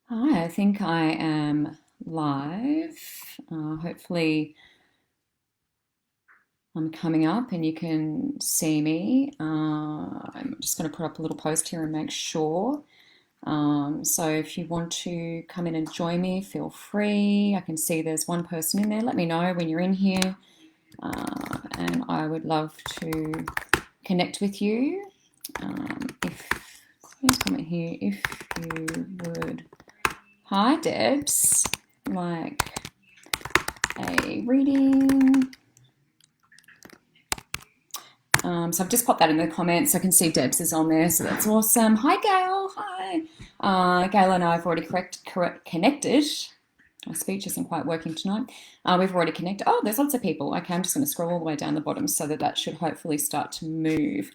Hi, I think I am live. Hopefully, I'm coming up and you can see me. I'm just going to put up a little post here and make sure. So, if you want to come in and join me, feel free. I can see there's one person in there. Let me know when you're in here, and I would love to connect with you. If please comment here if you would. Hi, Debs. Like a reading. So I've just popped that in the comments. I can see Debs is on there, so that's awesome. Hi, Gail. Hi. Gail and I have already connected. My speech isn't quite working tonight. We've already connected. Oh, there's lots of people. Okay, I'm just going to scroll all the way down the bottom so that should hopefully start to move.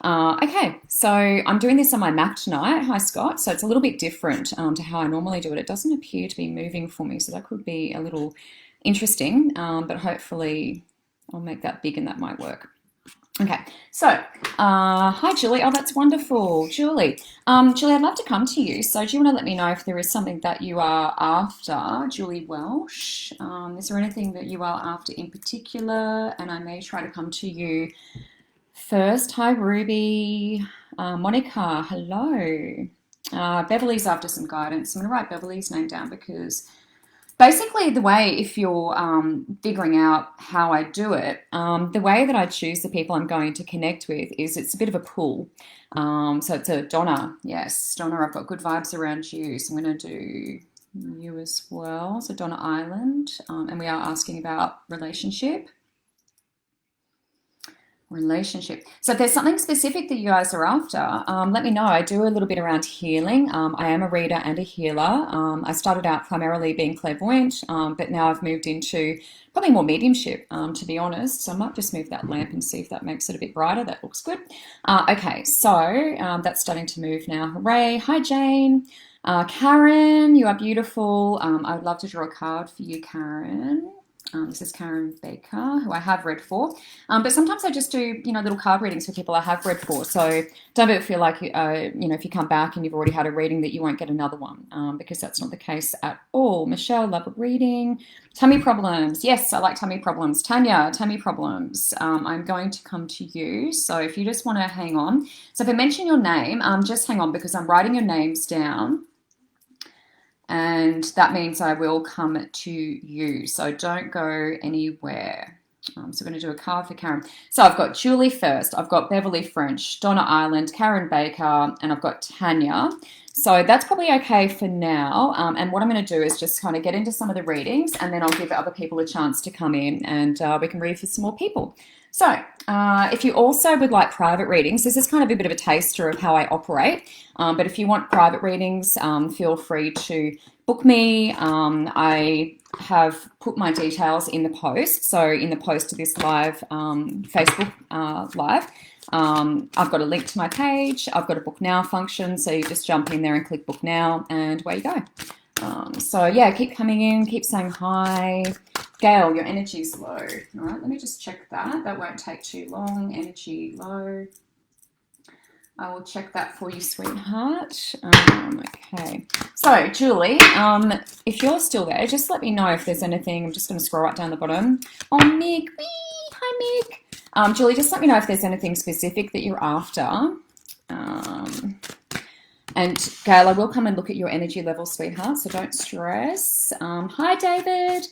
Okay, so I'm doing this on my Mac tonight. Hi, Scott. So it's a little bit different to how I normally do it. It doesn't appear to be moving for me, so that could be a little interesting, but hopefully I'll make that big and that might work. Okay, so hi Julie. Oh, that's wonderful, Julie. Julie, I'd love to come to you. So, do you want to let me know if there is something that you are after, Julie Welsh? Is there anything that you are after in particular? And I may try to come to you first. Hi, Ruby. Monica, hello. Beverly's after some guidance. I'm going to write Beverly's name down because basically the way, if you're figuring out how I do it, the way that I choose the people I'm going to connect with is it's a bit of a pull. So it's a Donna. Yes, Donna, I've got good vibes around you, so I'm going to do you as well. So Donna Island, and we are asking about relationship. So if there's something specific that you guys are after, let me know. I do a little bit around healing. I am a reader and a healer. I started out primarily being clairvoyant, but now I've moved into probably more mediumship, to be honest. So I might just move that lamp and see if that makes it a bit brighter. That looks good. Okay, so that's starting to move now. Hooray. Hi, Jane. Karen, you are beautiful. I would love to draw a card for you, Karen. This is Karen Baker, who I have read for. But sometimes I just do, little card readings for people I have read for. So don't ever feel like, if you come back and you've already had a reading that you won't get another one, because that's not the case at all. Michelle, love a reading. Tummy problems. Yes, I like tummy problems. Tanya, tummy problems. I'm going to come to you. So if you just want to hang on. So if I mention your name, just hang on because I'm writing your names down. And that means I will come to you. So don't go anywhere. So we're going to do a card for Karen. So I've got Julie first. I've got Beverly French, Donna Island, Karen Baker, and I've got Tanya. So that's probably okay for now. And what I'm going to do is just kind of get into some of the readings, and then I'll give other people a chance to come in, and we can read for some more people. So if you also would like private readings, this is kind of a bit of a taster of how I operate. But if you want private readings, feel free to book me. I have put my details in the post. So in the post to this live Facebook live, I've got a link to my page. I've got a book now function. So you just jump in there and click book now, and away you go. So yeah, keep coming in, keep saying hi. Gail, your energy's low. All right, let me just check that. That won't take too long. Energy low. I will check that for you, sweetheart. Okay. So, Julie, if you're still there, just let me know if there's anything. I'm just going to scroll right down the bottom. Oh, Mick. Whee! Hi, Mick. Julie, just let me know if there's anything specific that you're after. And Gail, I will come and look at your energy level, sweetheart, so don't stress. Hi, David.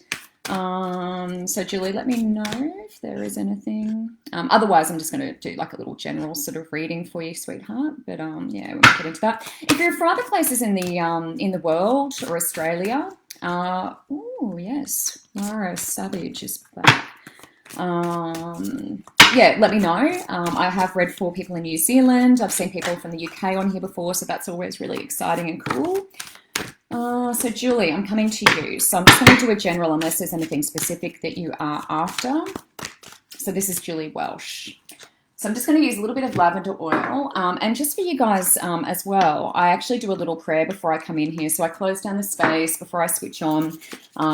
So Julie, let me know if there is anything. Otherwise, I'm just going to do like a little general sort of reading for you, sweetheart. But yeah, we'll get into that. If you're from other places in the world or Australia, oh yes, Lara Savage is back. Yeah, let me know. I have read for people in New Zealand. I've seen people from the UK on here before, so that's always really exciting and cool. So Julie, I'm coming to you. So I'm just going to do a general unless there's anything specific that you are after. So this is Julie Welsh. So I'm just going to use a little bit of lavender oil. And just for you guys as well, I actually do a little prayer before I come in here. So I close down the space before I switch on,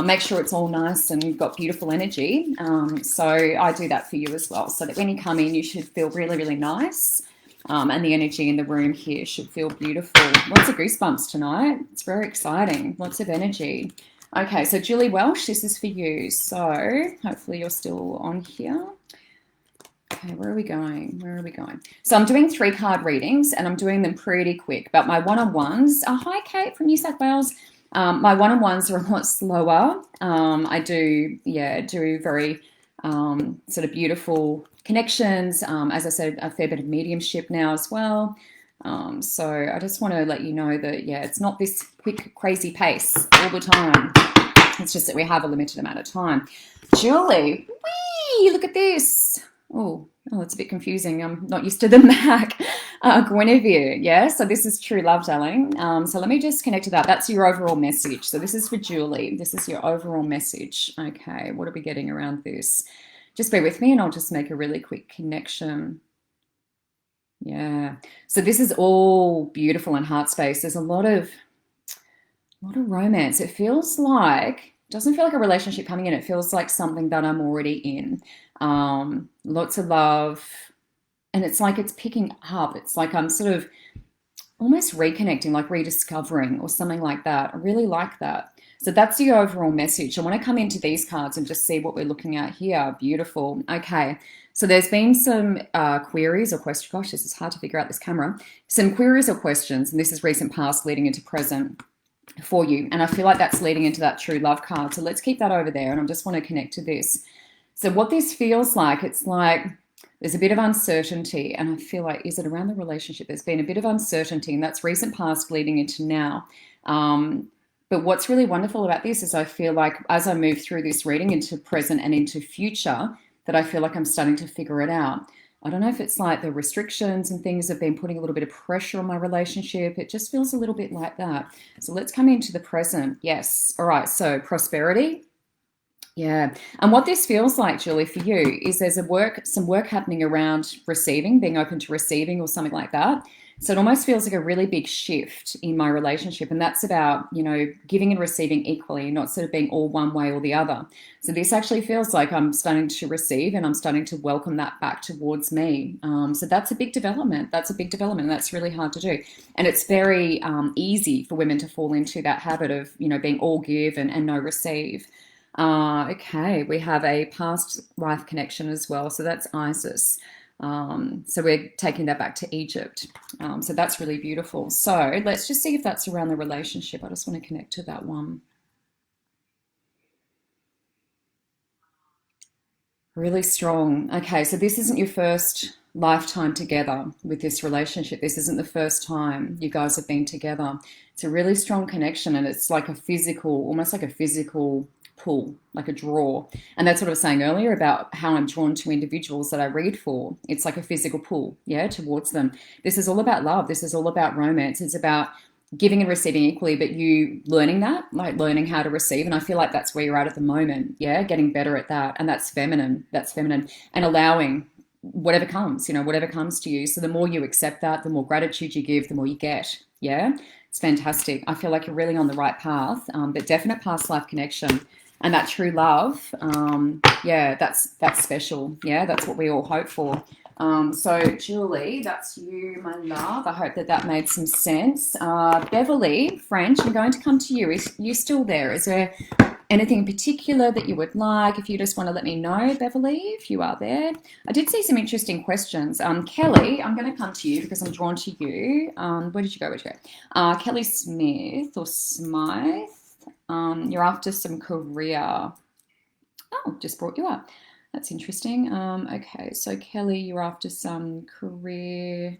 make sure it's all nice and got beautiful energy. So I do that for you as well, so that when you come in, you should feel really, really nice. And the energy in the room here should feel beautiful. Lots of goosebumps tonight. It's very exciting. Lots of energy. Okay, so Julie Welsh, this is for you. So hopefully you're still on here. Okay, where are we going? Where are we going? So I'm doing 3-card readings and I'm doing them pretty quick, but my one-on-ones, hi Kate from New South Wales. My one-on-ones are a lot slower. I do very sort of beautiful connections. As I said, a fair bit of mediumship now as well. So I just want to let you know that, yeah, it's not this quick, crazy pace all the time. It's just that we have a limited amount of time. Julie, whee, look at this. Oh, it's a bit confusing. I'm not used to the Mac. Guinevere, yeah? So this is true love, darling. So let me just connect to that. That's your overall message. So this is for Julie. This is your overall message. Okay, what are we getting around this? Just bear with me and I'll just make a really quick connection. Yeah. So this is all beautiful in heart space. There's a lot of romance. It feels like, doesn't feel like a relationship coming in. It feels like something that I'm already in. Lots of love. And it's like it's picking up. It's like I'm sort of almost reconnecting, like rediscovering or something like that. I really like that. So that's the overall message. I want to come into these cards and just see what we're looking at here. Beautiful. Okay. So there's been some queries or questions. Gosh, this is hard to figure out this camera. Some queries or questions, and this is recent past leading into present for you. And I feel like that's leading into that true love card. So let's keep that over there. And I just want to connect to this. So what this feels like, it's like there's a bit of uncertainty. And I feel like, is it around the relationship? There's been a bit of uncertainty, and that's recent past leading into now. But what's really wonderful about this is I feel like as I move through this reading into present and into future, that I feel like I'm starting to figure it out. I don't know if it's like the restrictions and things have been putting a little bit of pressure on my relationship. It just feels a little bit like that. So let's come into the present. Yes. All right. So prosperity. Yeah. And what this feels like, Julie, for you is there's some work happening around receiving, being open to receiving or something like that. So it almost feels like a really big shift in my relationship. And that's about, giving and receiving equally, not sort of being all one way or the other. So this actually feels like I'm starting to receive and I'm starting to welcome that back towards me. So that's a big development. That's a big development. That's really hard to do. And it's very easy for women to fall into that habit of, being all give and no receive. Okay, we have a past life connection as well. So that's Isis. So we're taking that back to Egypt. So that's really beautiful. So let's just see if that's around the relationship. I just want to connect to that one. Really strong. Okay, so this isn't your first lifetime together with this relationship. This isn't the first time you guys have been together. It's a really strong connection, and it's like a physical, almost like a physical pull, like a draw. And that's what I was saying earlier about how I'm drawn to individuals that I read for. It's like a physical pull, towards them. This is all about love. This is all about romance. It's about giving and receiving equally, but you learning that, like learning how to receive. And I feel like that's where you're at the moment. Yeah, getting better at that. And that's feminine. That's feminine. And allowing whatever comes, whatever comes to you. So the more you accept that, the more gratitude you give, the more you get. Yeah, it's fantastic. I feel like you're really on the right path, but definite past life connection. And that true love, that's special. Yeah, that's what we all hope for. So, Julie, that's you, my love. I hope that made some sense. Beverly, French, I'm going to come to you. Is you still there? Is there anything in particular that you would like? If you just want to let me know, Beverly, if you are there. I did see some interesting questions. Kelly, I'm going to come to you because I'm drawn to you. Where did you go? Kelly Smith or Smythe. You're after some career. Oh, just brought you up. That's interesting. Okay, so Kelly, you're after some career.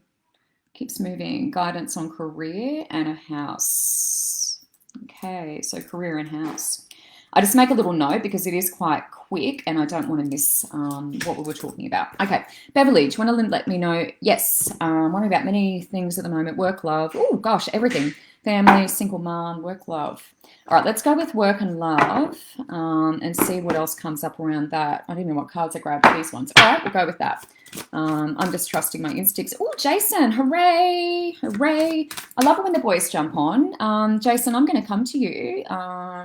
Keeps moving. Guidance on career and a house. Okay, so career and house. I just make a little note because it is quite quick and I don't want to miss what we were talking about. Okay, Beverly, do you want to let me know? Yes, worrying about many things at the moment. Work, love. Oh, gosh, everything. Family, single mom, work, love. All right, let's go with work and love and see what else comes up around that. I don't know what cards I grabbed for these ones. All right, we'll go with that. I'm just trusting my instincts. Oh, Jason, hooray, hooray. I love it when the boys jump on. Jason, I'm going to come to you.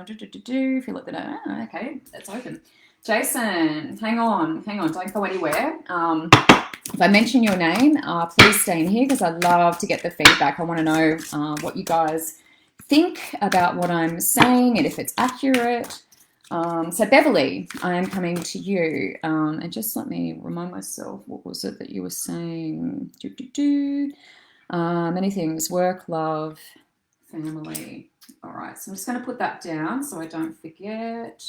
If you look at it, okay, it's open. Jason, hang on, don't go anywhere. If I mention your name, please stay in here because I'd love to get the feedback. I want to know what you guys think about what I'm saying and if it's accurate. So Beverly, I am coming to you. And just let me remind myself, what was it that you were saying? Many things, work, love, family. All right, so I'm just going to put that down so I don't forget.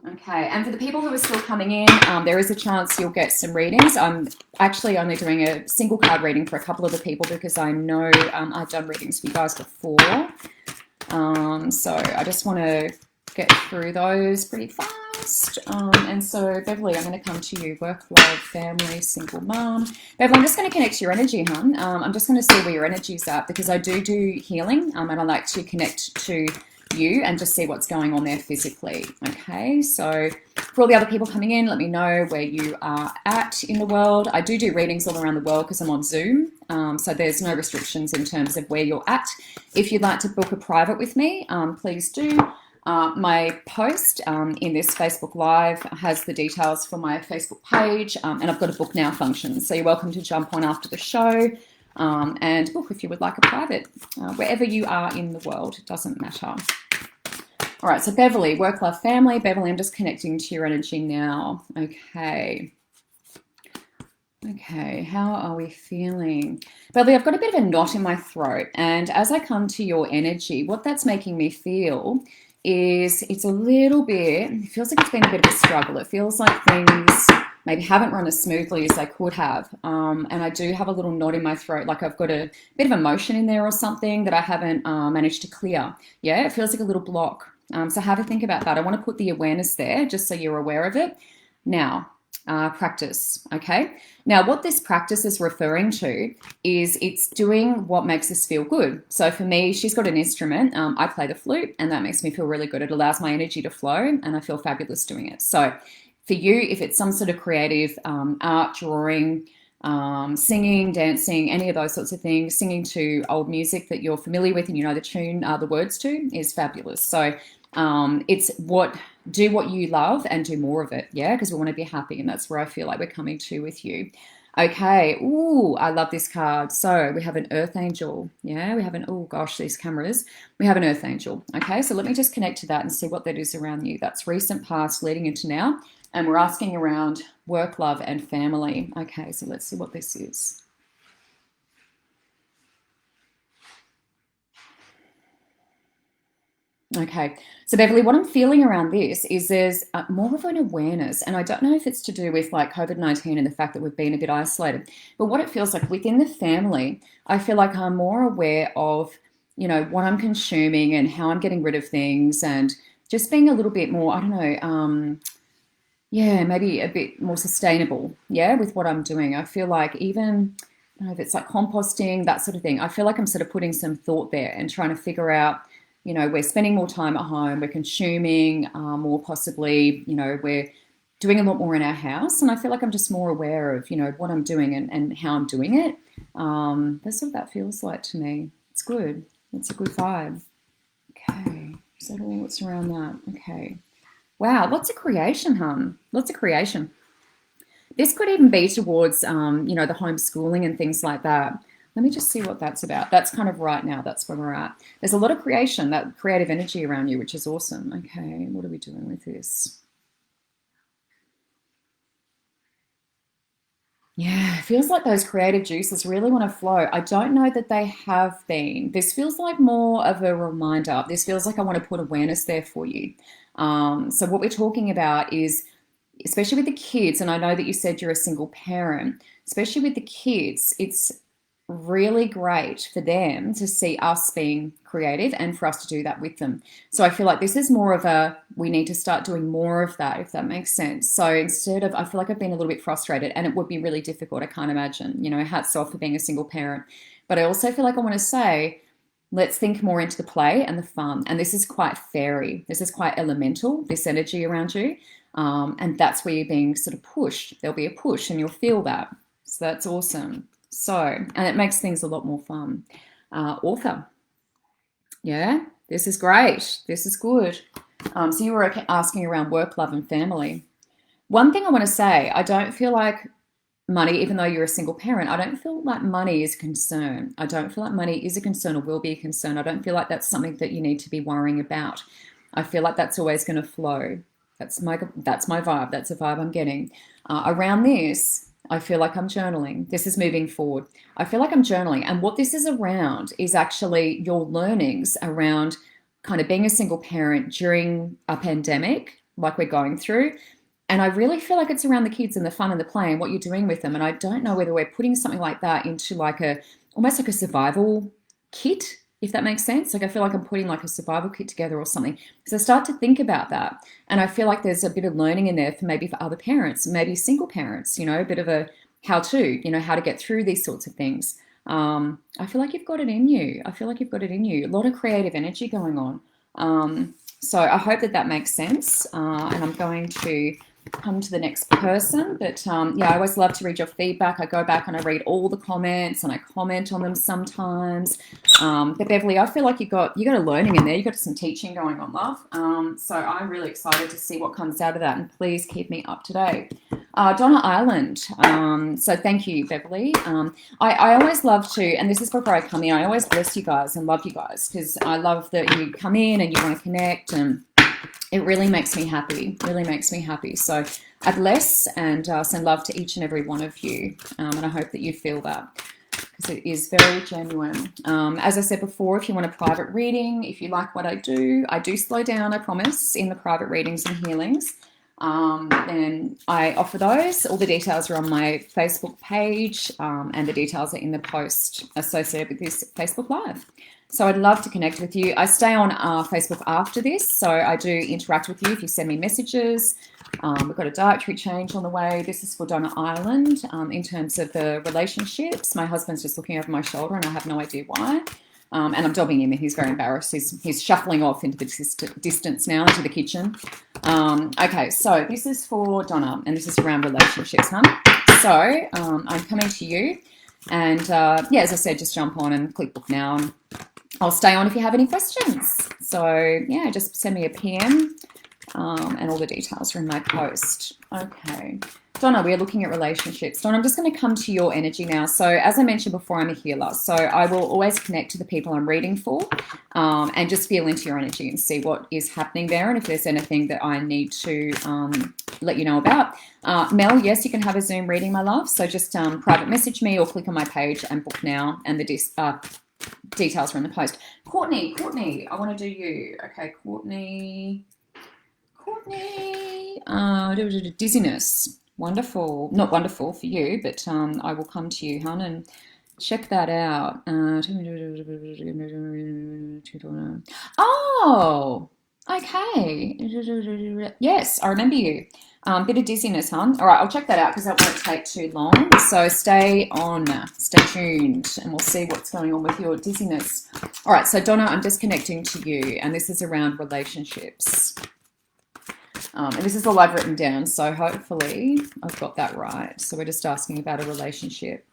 Okay, and for the people who are still coming in, there is a chance you'll get some readings. I'm actually only doing a single card reading for a couple of the people because I know I've done readings for you guys before. So I just want to get through those pretty fast. And so Beverly, I'm going to come to you. Work, love, family, single mum. Beverly, I'm just going to connect to your energy, hon. I'm just going to see where your energy's at because I do healing and I like to connect to you and just see what's going on there physically. Okay, so for all the other people coming in, let me know where you are at in the world. I do readings all around the world because I'm on Zoom, so there's no restrictions in terms of where you're at. If you'd like to book a private with me, please do. My post in this Facebook Live has the details for my Facebook page, and I've got a book now function, so you're welcome to jump on after the show and book if you would like a private, wherever you are in the world, it doesn't matter. All right, so Beverly, work, love, family. Beverly, I'm just connecting to your energy now. Okay. Okay, how are we feeling? Beverly, I've got a bit of a knot in my throat, and as I come to your energy, what that's making me feel is it's a little bit, it feels like it's been a bit of a struggle. It feels like things maybe haven't run as smoothly as they could have. And I do have a little knot in my throat, like I've got a bit of emotion in there or something that I haven't managed to clear. Yeah, it feels like a little block. So have a think about that. I want to put the awareness there just so you're aware of it. Now, practice, okay? Now, what this practice is referring to is it's doing what makes us feel good. So for me, she's got an instrument. I play the flute, and that makes me feel really good. It allows my energy to flow, and I feel fabulous doing it. So for you, if it's some sort of creative art, drawing, singing, dancing, any of those sorts of things, singing to old music that you're familiar with and you know the tune, the words to, is fabulous. So it's do what you love and do more of it, yeah, because we want to be happy, and that's where I feel like we're coming to with you. Okay, ooh, I love this card. So we have an earth angel, yeah, we have an, oh gosh, these cameras, we have an earth angel. Okay, so let me just connect to that and see what that is around you. That's recent, past, leading into now, and we're asking around work, love, and family. Okay, so let's see what this is. Okay, so Beverly, what I'm feeling around this is there's more of an awareness, and I don't know if it's to do with like COVID-19 and the fact that we've been a bit isolated, but what it feels like within the family, I feel like I'm more aware of, you know, what I'm consuming and how I'm getting rid of things, and just being a little bit more, I don't know, yeah, maybe a bit more sustainable, yeah, with what I'm doing. I feel like even, I don't know if it's like composting, that sort of thing. I feel like I'm sort of putting some thought there and trying to figure out, you know, we're spending more time at home, we're consuming more possibly, you know, we're doing a lot more in our house. And I feel like I'm just more aware of, you know, what I'm doing and how I'm doing it. That's what that feels like to me. It's good. It's a good vibe. Okay. Is that all that's around that? Okay. Wow, lots of creation, hon. Lots of creation. This could even be towards, you know, the homeschooling and things like that. Let me just see what that's about. That's kind of right now. That's where we're at. There's a lot of creation, that creative energy around you, which is awesome. Okay, what are we doing with this? Yeah, it feels like those creative juices really want to flow. I don't know that they have been. This feels like more of a reminder. This feels like I want to put awareness there for you. So what we're talking about is, especially with the kids, and I know that you said you're a single parent, especially with the kids, it's really great for them to see us being creative and for us to do that with them. So I feel like this is more of a, we need to start doing more of that, if that makes sense. So instead of, I feel like I've been a little bit frustrated, and it would be really difficult, I can't imagine, you know, hats off for being a single parent. But I also feel like I want to say, let's think more into the play and the fun. And this is quite fairy. This is quite elemental, this energy around you. And that's where you're being sort of pushed. There'll be a push and you'll feel that. So that's awesome. So, and it makes things a lot more fun. Author. Yeah, this is great. This is good. So you were asking around work, love, and family. One thing I want to say, I don't feel like money, even though you're a single parent, I don't feel like money is a concern. I don't feel like money is a concern or will be a concern. I don't feel like that's something that you need to be worrying about. I feel like that's always going to flow. That's my vibe. That's the vibe I'm getting. Around this, I feel like I'm journaling. This is moving forward. I feel like I'm journaling. And what this is around is actually your learnings around kind of being a single parent during a pandemic, like we're going through. And I really feel like it's around the kids and the fun and the play and what you're doing with them. And I don't know whether we're putting something like that into like a almost like a survival kit, if that makes sense. Like I feel like I'm putting like a survival kit together or something. Because I start to think about that. And I feel like there's a bit of learning in there for maybe for other parents, maybe single parents, you know, a bit of a how to, you know, how to get through these sorts of things. I feel like you've got it in you. I feel like you've got it in you. A lot of creative energy going on. So I hope that that makes sense. And I'm going to come to the next person. But yeah, I always love to read your feedback. I go back and I read all the comments and I comment on them sometimes. But Beverly, I feel like you got a learning in there. You got some teaching going on, love. So I'm really excited to see what comes out of that. And please keep me up to date. Donna Ireland. So thank you, Beverly. I always love to, and this is before I come in, I always bless you guys and love you guys because I love that you come in and you want to connect, and it really makes me happy, really makes me happy. So I bless and send love to each and every one of you, and I hope that you feel that because it is very genuine. As I said before, if you want a private reading, if you like what I do slow down, I promise, in the private readings and healings. Then I offer those. All the details are on my Facebook page, and the details are in the post associated with this Facebook Live. So I'd love to connect with you. I stay on Facebook after this, so I do interact with you if you send me messages. We've got a dietary change on the way. This is for Donna Ireland. In terms of the relationships, my husband's just looking over my shoulder and I have no idea why. And I'm dobbing him and he's very embarrassed. He's shuffling off into the distance now, into the kitchen. Okay, so this is for Donna and this is around relationships, huh? So I'm coming to you and yeah, as I said, just jump on and click book now and I'll stay on if you have any questions. So yeah, just send me a PM and all the details are in my post. Okay. Donna, we're looking at relationships. Donna, I'm just going to come to your energy now. So as I mentioned before, I'm a healer. So I will always connect to the people I'm reading for and just feel into your energy and see what is happening there and if there's anything that I need to let you know about. Mel, yes, you can have a Zoom reading, my love. So just private message me or click on my page and book now, and the details are in the post. Courtney, I want to do you. Okay, Courtney, dizziness. Wonderful. Not wonderful for you, but I will come to you, hun, and check that out. Oh, okay. Yes, I remember you. Bit of dizziness, hun. All right, I'll check that out because that won't take too long. So stay on, stay tuned, and we'll see what's going on with your dizziness. All right, so Donna, I'm just connecting to you, and this is around relationships. And this is all I've written down, so hopefully I've got that right. So we're just asking about a relationship.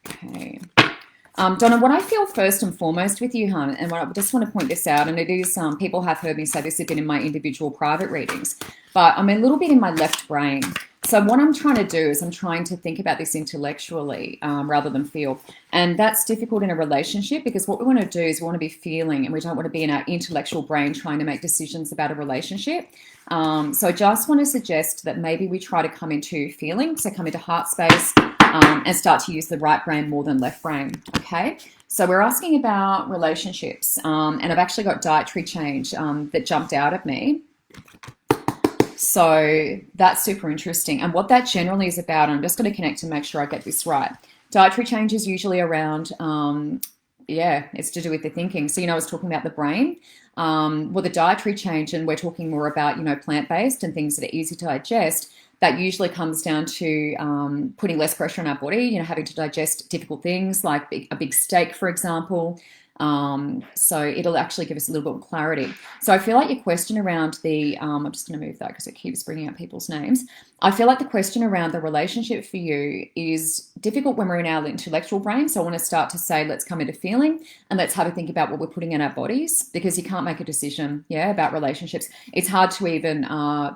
Okay. Donna, what I feel first and foremost with you, hon, and I just want to point this out, and it is, people have heard me say this a bit in my individual private readings, but I'm a little bit in my left brain. So what I'm trying to do is I'm trying to think about this intellectually rather than feel. And that's difficult in a relationship because what we want to do is we want to be feeling and we don't want to be in our intellectual brain trying to make decisions about a relationship. So I just want to suggest that maybe we try to come into feeling, so come into heart space and start to use the right brain more than left brain, okay? So we're asking about relationships and I've actually got dietary change that jumped out at me. So that's super interesting. And what that generally is about, and I'm just going to connect to make sure I get this right. Dietary change is usually around, yeah, it's to do with the thinking. So, I was talking about the brain. Well, the dietary change, and we're talking more about, plant-based and things that are easy to digest, that usually comes down to putting less pressure on our body, having to digest difficult things like a big steak, for example. So it'll actually give us a little bit more clarity. So I feel like your question around the, I'm just going to move that because it keeps bringing up people's names. I feel like the question around the relationship for you is difficult when we're in our intellectual brain. So I want to start to say, let's come into feeling and let's have a think about what we're putting in our bodies, because you can't make a decision, about relationships. It's hard to even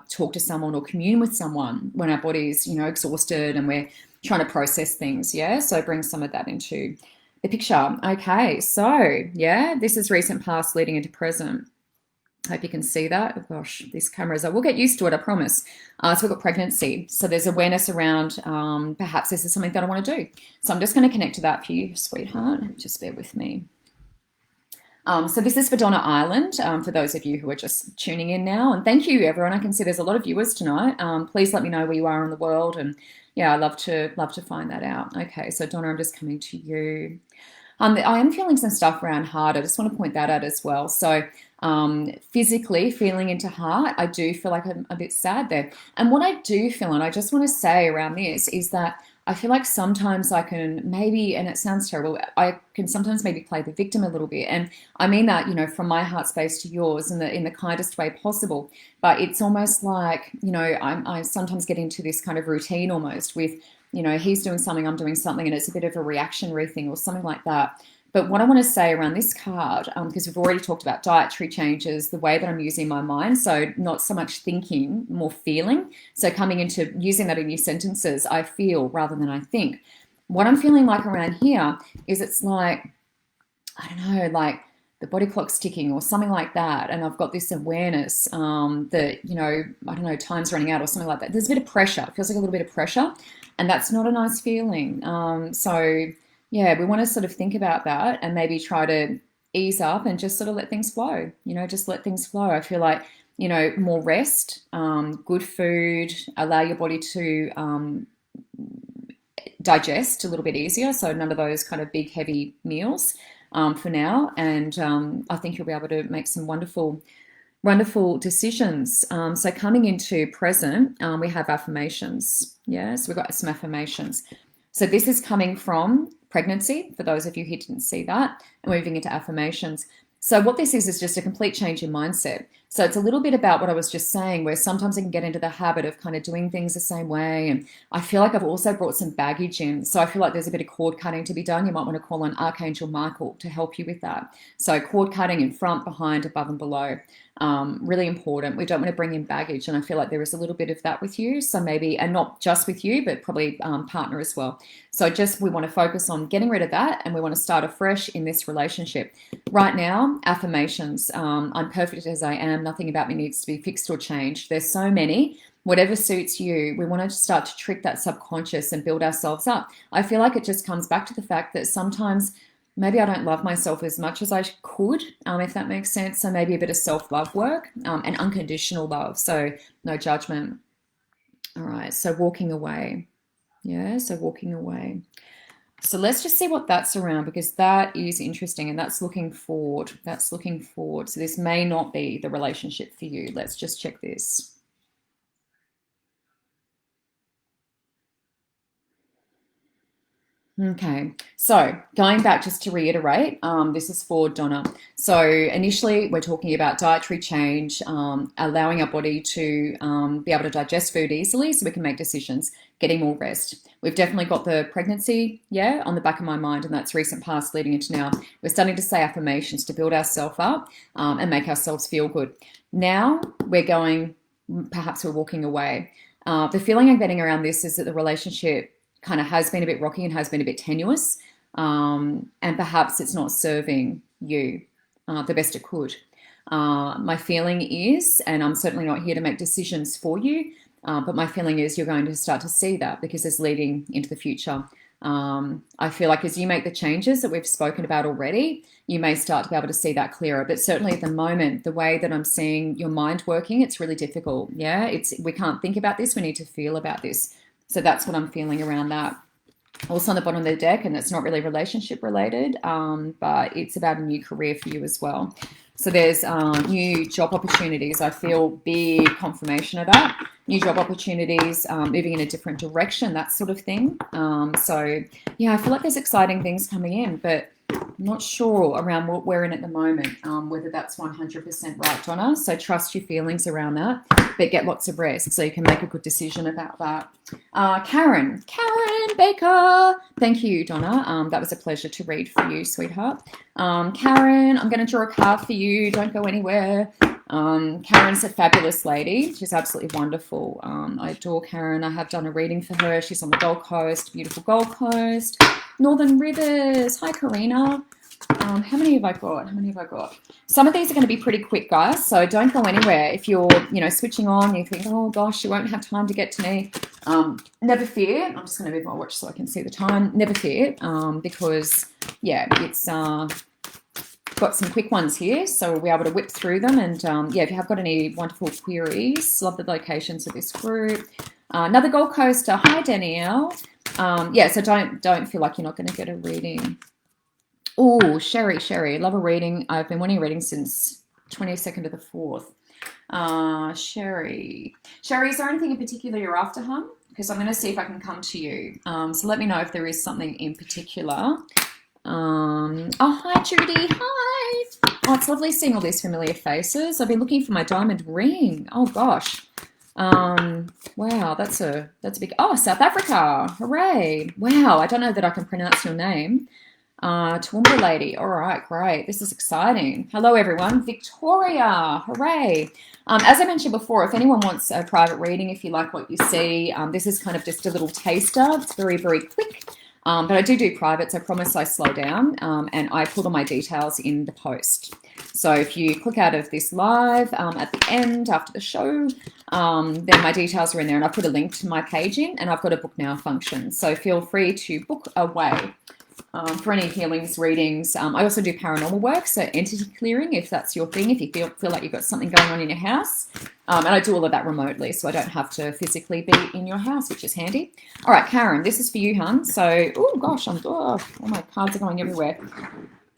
talk to someone or commune with someone when our body's, exhausted and we're trying to process things. Yeah. So bring some of that into the picture. Okay. So yeah, this is recent past leading into present. Hope you can see that. Oh, gosh, these cameras, I will get used to it, I promise. So we've got pregnancy. So there's awareness around perhaps this is something that I want to do. So I'm just going to connect to that for you, sweetheart. Just bear with me. So this is for Donna Ireland, for those of you who are just tuning in now. And thank you, everyone. I can see there's a lot of viewers tonight. Please let me know where you are in the world. And yeah, I love to find that out. Okay, so Donna, I'm just coming to you. I am feeling some stuff around heart. I just want to point that out as well. So physically feeling into heart, I do feel like I'm a bit sad there. And what I do feel, and I just want to say around this, is that I feel like sometimes I can maybe, and it sounds terrible, I can sometimes maybe play the victim a little bit. And I mean that, you know, from my heart space to yours in the kindest way possible. But it's almost like, you know, I sometimes get into this kind of routine almost with, you know, he's doing something, I'm doing something, and it's a bit of a reactionary thing or something like that. But what I want to say around this card, because we've already talked about dietary changes, the way that I'm using my mind, so not so much thinking, more feeling. So coming into using that in your sentences, I feel rather than I think. What I'm feeling like around here is it's like, I don't know, like the body clock's ticking or something like that. And I've got this awareness that, you know, I don't know, time's running out or something like that. There's a bit of pressure. It feels like a little bit of pressure. And that's not a nice feeling. So yeah, we want to sort of think about that and maybe try to ease up and just sort of let things flow, you know, just let things flow. I feel like, you know, more rest, good food, allow your body to digest a little bit easier. So none of those kind of big, heavy meals for now. And I think you'll be able to make some wonderful decisions. So coming into present, we have affirmations. Yeah, so we've got some affirmations. So this is coming from pregnancy, for those of you who didn't see that, and moving into affirmations. So what this is just a complete change in mindset. So it's a little bit about what I was just saying, where sometimes I can get into the habit of kind of doing things the same way. And I feel like I've also brought some baggage in. So I feel like there's a bit of cord cutting to be done. You might want to call on Archangel Michael to help you with that. So cord cutting in front, behind, above and below. Really important. We don't want to bring in baggage. And I feel like there is a little bit of that with you. So maybe, and not just with you, but probably partner as well. So just, we want to focus on getting rid of that. And we want to start afresh in this relationship. Right now, affirmations. I'm perfect as I am. Nothing about me needs to be fixed or changed. There's so many. Whatever suits you, we want to start to trick that subconscious and build ourselves up. I feel like it just comes back to the fact that sometimes maybe I don't love myself as much as I could, if that makes sense. So maybe a bit of self-love work and unconditional love. So no judgment. All right. So walking away. Yeah. So walking away. So let's just see what that's around, because that is interesting and that's looking forward. That's looking forward. So this may not be the relationship for you. Let's just check this. Okay, so going back just to reiterate, this is for Donna. So initially we're talking about dietary change, allowing our body to be able to digest food easily so we can make decisions, getting more rest. We've definitely got the pregnancy, yeah, on the back of my mind, and that's recent past leading into now. We're starting to say affirmations to build ourselves up and make ourselves feel good. Now we're going, perhaps we're walking away. The feeling I'm getting around this is that the relationship kind of has been a bit rocky and has been a bit tenuous, and perhaps it's not serving you the best it could. My feeling is, and I'm certainly not here to make decisions for you, but my feeling is you're going to start to see that because it's leading into the future. I feel like as you make the changes that we've spoken about already, you may start to be able to see that clearer. But certainly at the moment, the way that I'm seeing your mind working, it's really difficult. Yeah, we can't think about this. We need to feel about this. So that's what I'm feeling around that. Also on the bottom of the deck, and it's not really relationship related, but it's about a new career for you as well. So there's new job opportunities. I feel big confirmation of that. New job opportunities, moving in a different direction, that sort of thing. So yeah, I feel like there's exciting things coming in, but I'm not sure around what we're in at the moment, whether that's 100% right, Donna. So trust your feelings around that, but get lots of rest so you can make a good decision about that. Karen Baker. Thank you, Donna. That was a pleasure to read for you, sweetheart. Karen, I'm going to draw a card for you. Don't go anywhere. Karen's a fabulous lady. She's absolutely wonderful. I adore Karen. I have done a reading for her. She's on the Gold Coast, beautiful Gold Coast. Northern Rivers. Hi, Karina. How many have I got? How many have I got? Some of these are going to be pretty quick, guys, so don't go anywhere. If you're, switching on, you think, oh, gosh, you won't have time to get to me. Never fear. I'm just going to move my watch so I can see the time. Never fear, because, yeah, it's got some quick ones here, so we'll be able to whip through them. And, yeah, if you have got any wonderful queries, love the locations of this group. Another Gold Coaster. Hi, Danielle. Yeah, so don't feel like you're not going to get a reading. Oh, Sherry, love a reading. I've been wanting a reading since 22nd of the 4th. Sherry, is there anything in particular you're after, hon? Because I'm going to see if I can come to you. So let me know if there is something in particular. Oh, hi, Judy. Hi. Oh, it's lovely seeing all these familiar faces. I've been looking for my diamond ring. Oh, gosh. Wow, that's a big... Oh, South Africa. Hooray. Wow, I don't know that I can pronounce your name. Toowoomba lady. All right, great. This is exciting. Hello, everyone. Victoria. Hooray. As I mentioned before, if anyone wants a private reading, if you like what you see, this is kind of just a little taster. It's very, very quick. But I do privates. I promise I slow down, and I put all my details in the post. So if you click out of this live at the end after the show, then my details are in there, and I put a link to my page in, and I've got a book now function. So feel free to book away. For any healings, readings. I also do paranormal work, so entity clearing, if that's your thing, if you feel like you've got something going on in your house. And I do all of that remotely, so I don't have to physically be in your house, which is handy. All right, Karen, this is for you, hun. So, oh, gosh, all my cards are going everywhere.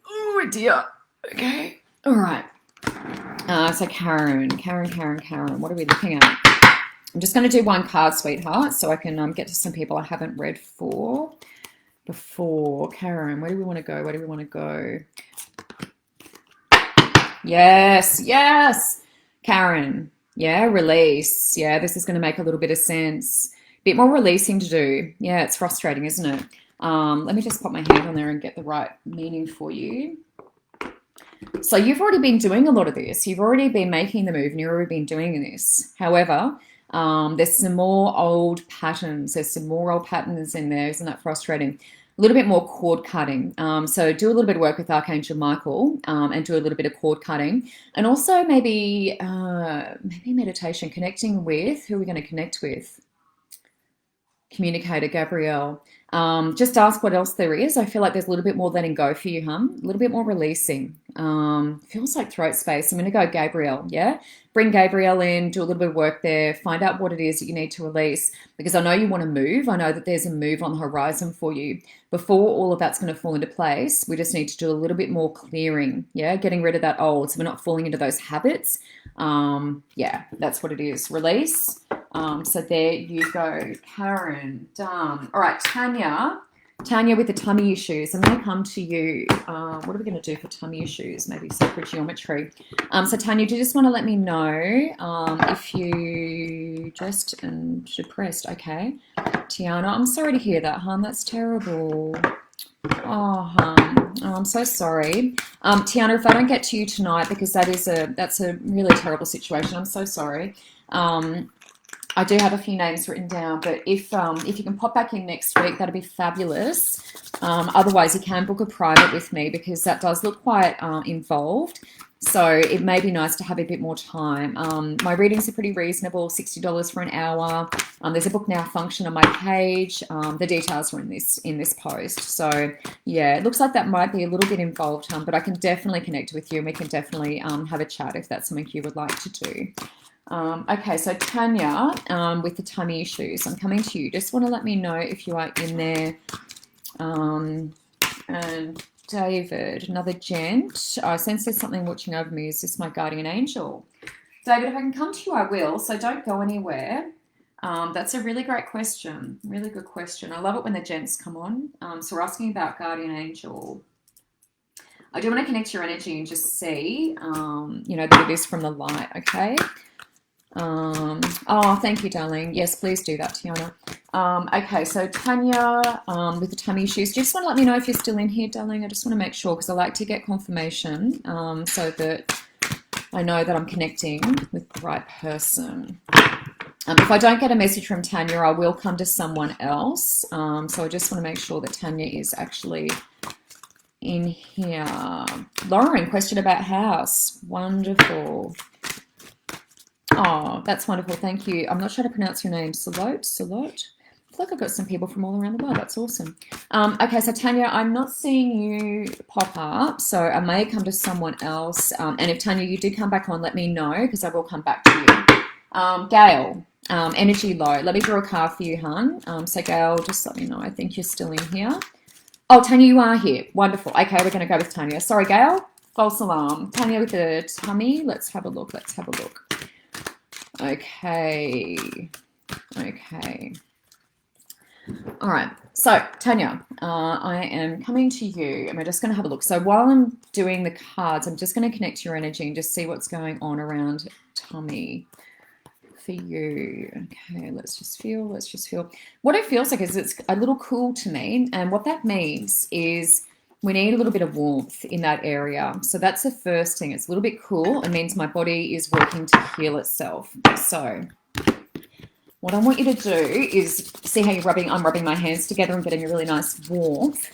Oh, dear. Okay. All right. So, Karen, what are we looking at? I'm just going to do one card, sweetheart, so I can get to some people I haven't read for. Before. Karen, where do we want to go? Yes. Karen, yeah, release. Yeah, this is going to make a little bit of sense. Bit more releasing to do. Yeah, it's frustrating, isn't it? Let me just put my hand on there and get the right meaning for you. So you've already been doing a lot of this. You've already been making the move and you've already been doing this. However, there's some more old patterns. There's some more old patterns in there. Isn't that frustrating? A little bit more cord cutting. So do a little bit of work with Archangel Michael and do a little bit of cord cutting. And also maybe meditation, connecting with, who are we going to connect with? Communicator, Gabrielle. Just ask what else there is. I feel like there's a little bit more letting go for you, hon. A little bit more releasing. Feels like throat space. I'm going to go Gabrielle, yeah? Bring Gabrielle in, do a little bit of work there, find out what it is that you need to release, because I know you want to move. I know that there's a move on the horizon for you. Before all of that's going to fall into place, we just need to do a little bit more clearing, yeah? Getting rid of that old, so we're not falling into those habits. Yeah, that's what it is. Release. So there you go. Karen, done. All right, Tanya with the tummy issues. I'm going to come to you. What are we going to do for tummy issues? Maybe sacred geometry. So Tanya, do you just want to let me know if you dressed and depressed? Okay. Tiana, I'm sorry to hear that, hon. That's terrible. Oh, hon. Oh, I'm so sorry. Tiana, if I don't get to you tonight, because that's a really terrible situation. I'm so sorry. I do have a few names written down, but if you can pop back in next week, that'd be fabulous. Otherwise, you can book a private with me, because that does look quite involved. So it may be nice to have a bit more time. My readings are pretty reasonable, $60 for an hour. There's a book now function on my page. The details are in this post. So yeah, it looks like that might be a little bit involved, but I can definitely connect with you and we can definitely have a chat if that's something you would like to do. Okay, so Tanya, with the tummy issues, I'm coming to you. Just want to let me know if you are in there. And David, another gent. I sense there's something watching over me. Is this my guardian angel? David, if I can come to you, I will. So don't go anywhere. That's a really great question. Really good question. I love it when the gents come on. So we're asking about guardian angel. I do want to connect your energy and just see, that it is from the light, okay? Oh, thank you, darling. Yes, please do that, Tiana. Okay, so Tanya, with the tummy issues, just want to let me know if you're still in here, darling. I just want to make sure, because I like to get confirmation, so that I know that I'm connecting with the right person. If I don't get a message from Tanya, I will come to someone else. So I just want to make sure that Tanya is actually in here. Lauren, question about house. Wonderful. Oh, that's wonderful. Thank you. I'm not sure how to pronounce your name. Salot? Salot? I feel like I've got some people from all around the world. That's awesome. Okay, so Tanya, I'm not seeing you pop up, so I may come to someone else. And if Tanya, you do come back on, let me know because I will come back to you. Gail, energy low. Let me draw a card for you, hun. So Gail, just let me know. I think you're still in here. Oh, Tanya, you are here. Wonderful. Okay, we're going to go with Tanya. Sorry, Gail. False alarm. Tanya with the tummy. Let's have a look. Let's have a look. Okay. Okay. All right. So, Tanya, I am coming to you and we're just going to have a look. So while I'm doing the cards, I'm just going to connect your energy and just see what's going on around tummy for you. Okay, let's just feel. What it feels like is it's a little cool to me. And what that means is we need a little bit of warmth in that area. So that's the first thing. It's a little bit cool. It means my body is working to heal itself. So what I want you to do is see how I'm rubbing my hands together and getting a really nice warmth.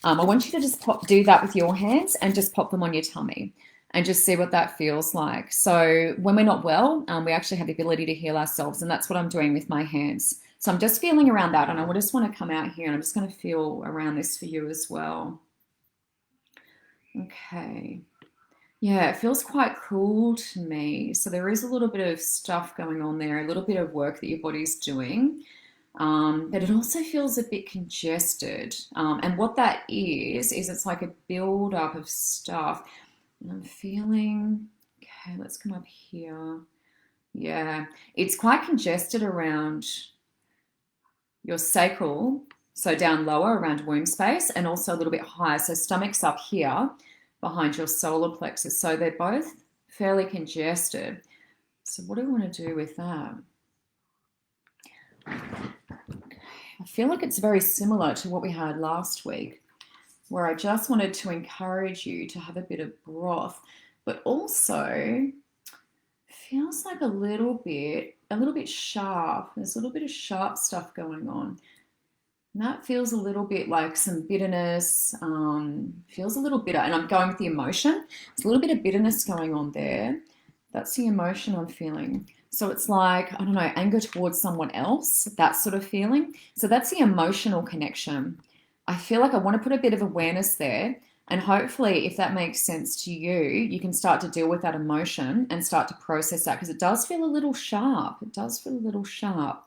I want you to just do that with your hands and just pop them on your tummy and just see what that feels like. So when we're not well, we actually have the ability to heal ourselves, and that's what I'm doing with my hands. So I'm just feeling around that, and I just want to come out here and I'm just going to feel around this for you as well. Okay. Yeah, it feels quite cool to me. So there is a little bit of stuff going on there, a little bit of work that your body's doing. But it also feels a bit congested. And what that is it's like a build up of stuff. And I'm feeling, okay, let's come up here. Yeah, it's quite congested around your sacral, so down lower around womb space, and also a little bit higher. So stomach's up here behind your solar plexus. So they're both fairly congested. So what do we want to do with that? I feel like it's very similar to what we had last week, where I just wanted to encourage you to have a bit of broth, but also feels like a little bit sharp. There's a little bit of sharp stuff going on. And that feels a little bit like some bitterness, feels a little bitter. And I'm going with the emotion. There's a little bit of bitterness going on there. That's the emotion I'm feeling. So it's like, I don't know, anger towards someone else, that sort of feeling. So that's the emotional connection. I feel like I want to put a bit of awareness there. And hopefully, if that makes sense to you, you can start to deal with that emotion and start to process that, because it does feel a little sharp. It does feel a little sharp.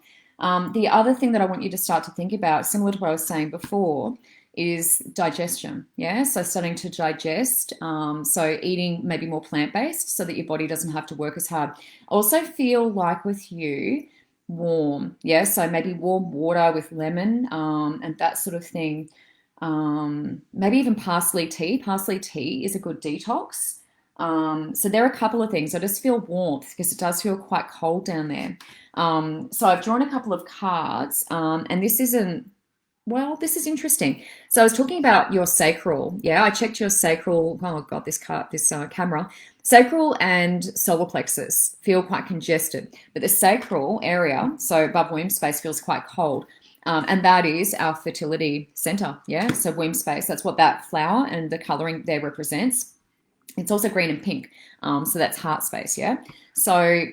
The other thing that I want you to start to think about, similar to what I was saying before, is digestion. Yeah, so starting to digest. So eating maybe more plant-based so that your body doesn't have to work as hard. Also feel like with you, warm. Yeah, so maybe warm water with lemon and that sort of thing. Maybe even parsley tea. Parsley tea is a good detox. So there are a couple of things. I just feel warmth because it does feel quite cold down there. So I've drawn a couple of cards, and this is interesting. So I was talking about your sacral. Yeah, I checked your sacral. Oh God, this camera. Sacral and solar plexus feel quite congested, but the sacral area, so above womb space, feels quite cold. And that is our fertility center. Yeah, so womb space. That's what that flower and the coloring there represents. It's also green and pink. So that's heart space. Yeah. So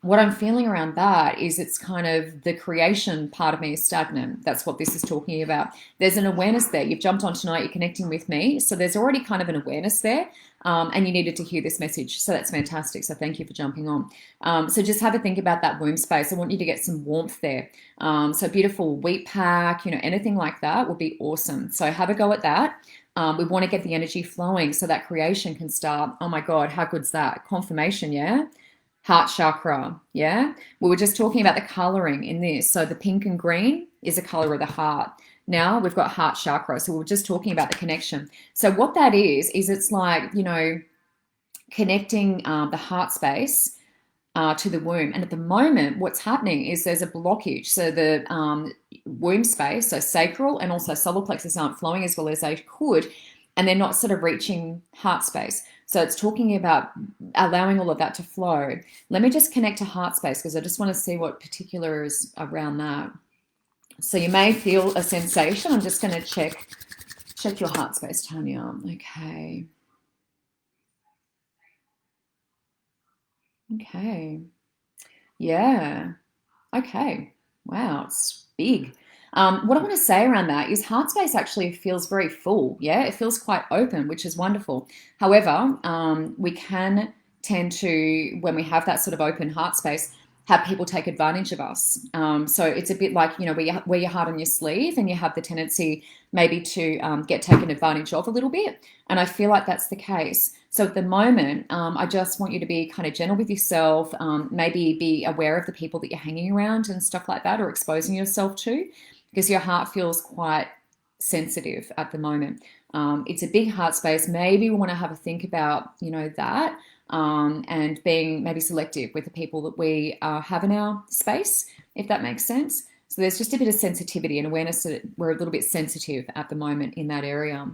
what I'm feeling around that is it's kind of the creation part of me is stagnant. That's what this is talking about. There's an awareness there. You've jumped on tonight. You're connecting with me. So there's already kind of an awareness there. And you needed to hear this message. So that's fantastic. So thank you for jumping on. So just have a think about that womb space. I want you to get some warmth there. So beautiful wheat pack, anything like that would be awesome. So have a go at that. We want to get the energy flowing so that creation can start. Oh my God, how good's that? Confirmation, yeah? Heart chakra, yeah? We were just talking about the coloring in this. So the pink and green is the color of the heart. Now we've got heart chakra. So we were just talking about the connection. So what that is it's like, connecting the heart space to the womb. And at the moment, what's happening is there's a blockage. So the womb space, so sacral and also solar plexus aren't flowing as well as they could. and they're not sort of reaching heart space. So it's talking about allowing all of that to flow. Let me just connect to heart space because I just want to see what particular is around that. So you may feel a sensation. I'm just going to check your heart space, Tanya. Okay. Okay. Yeah. Okay. Wow, it's big. What I want to say around that is heart space actually feels very full. Yeah, it feels quite open, which is wonderful. However, we can tend to, when we have that sort of open heart space, have people take advantage of us. So it's a bit like, you know, where you wear your heart on your sleeve and you have the tendency maybe to get taken advantage of a little bit. And I feel like that's the case. So at the moment, I just want you to be kind of gentle with yourself, maybe be aware of the people that you're hanging around and stuff like that, or exposing yourself to, because your heart feels quite sensitive at the moment. It's a big heart space. Maybe we want to have a think about, you know, that, and being maybe selective with the people that we have in our space, if that makes sense. So there's just a bit of sensitivity and awareness that we're a little bit sensitive at the moment in that area.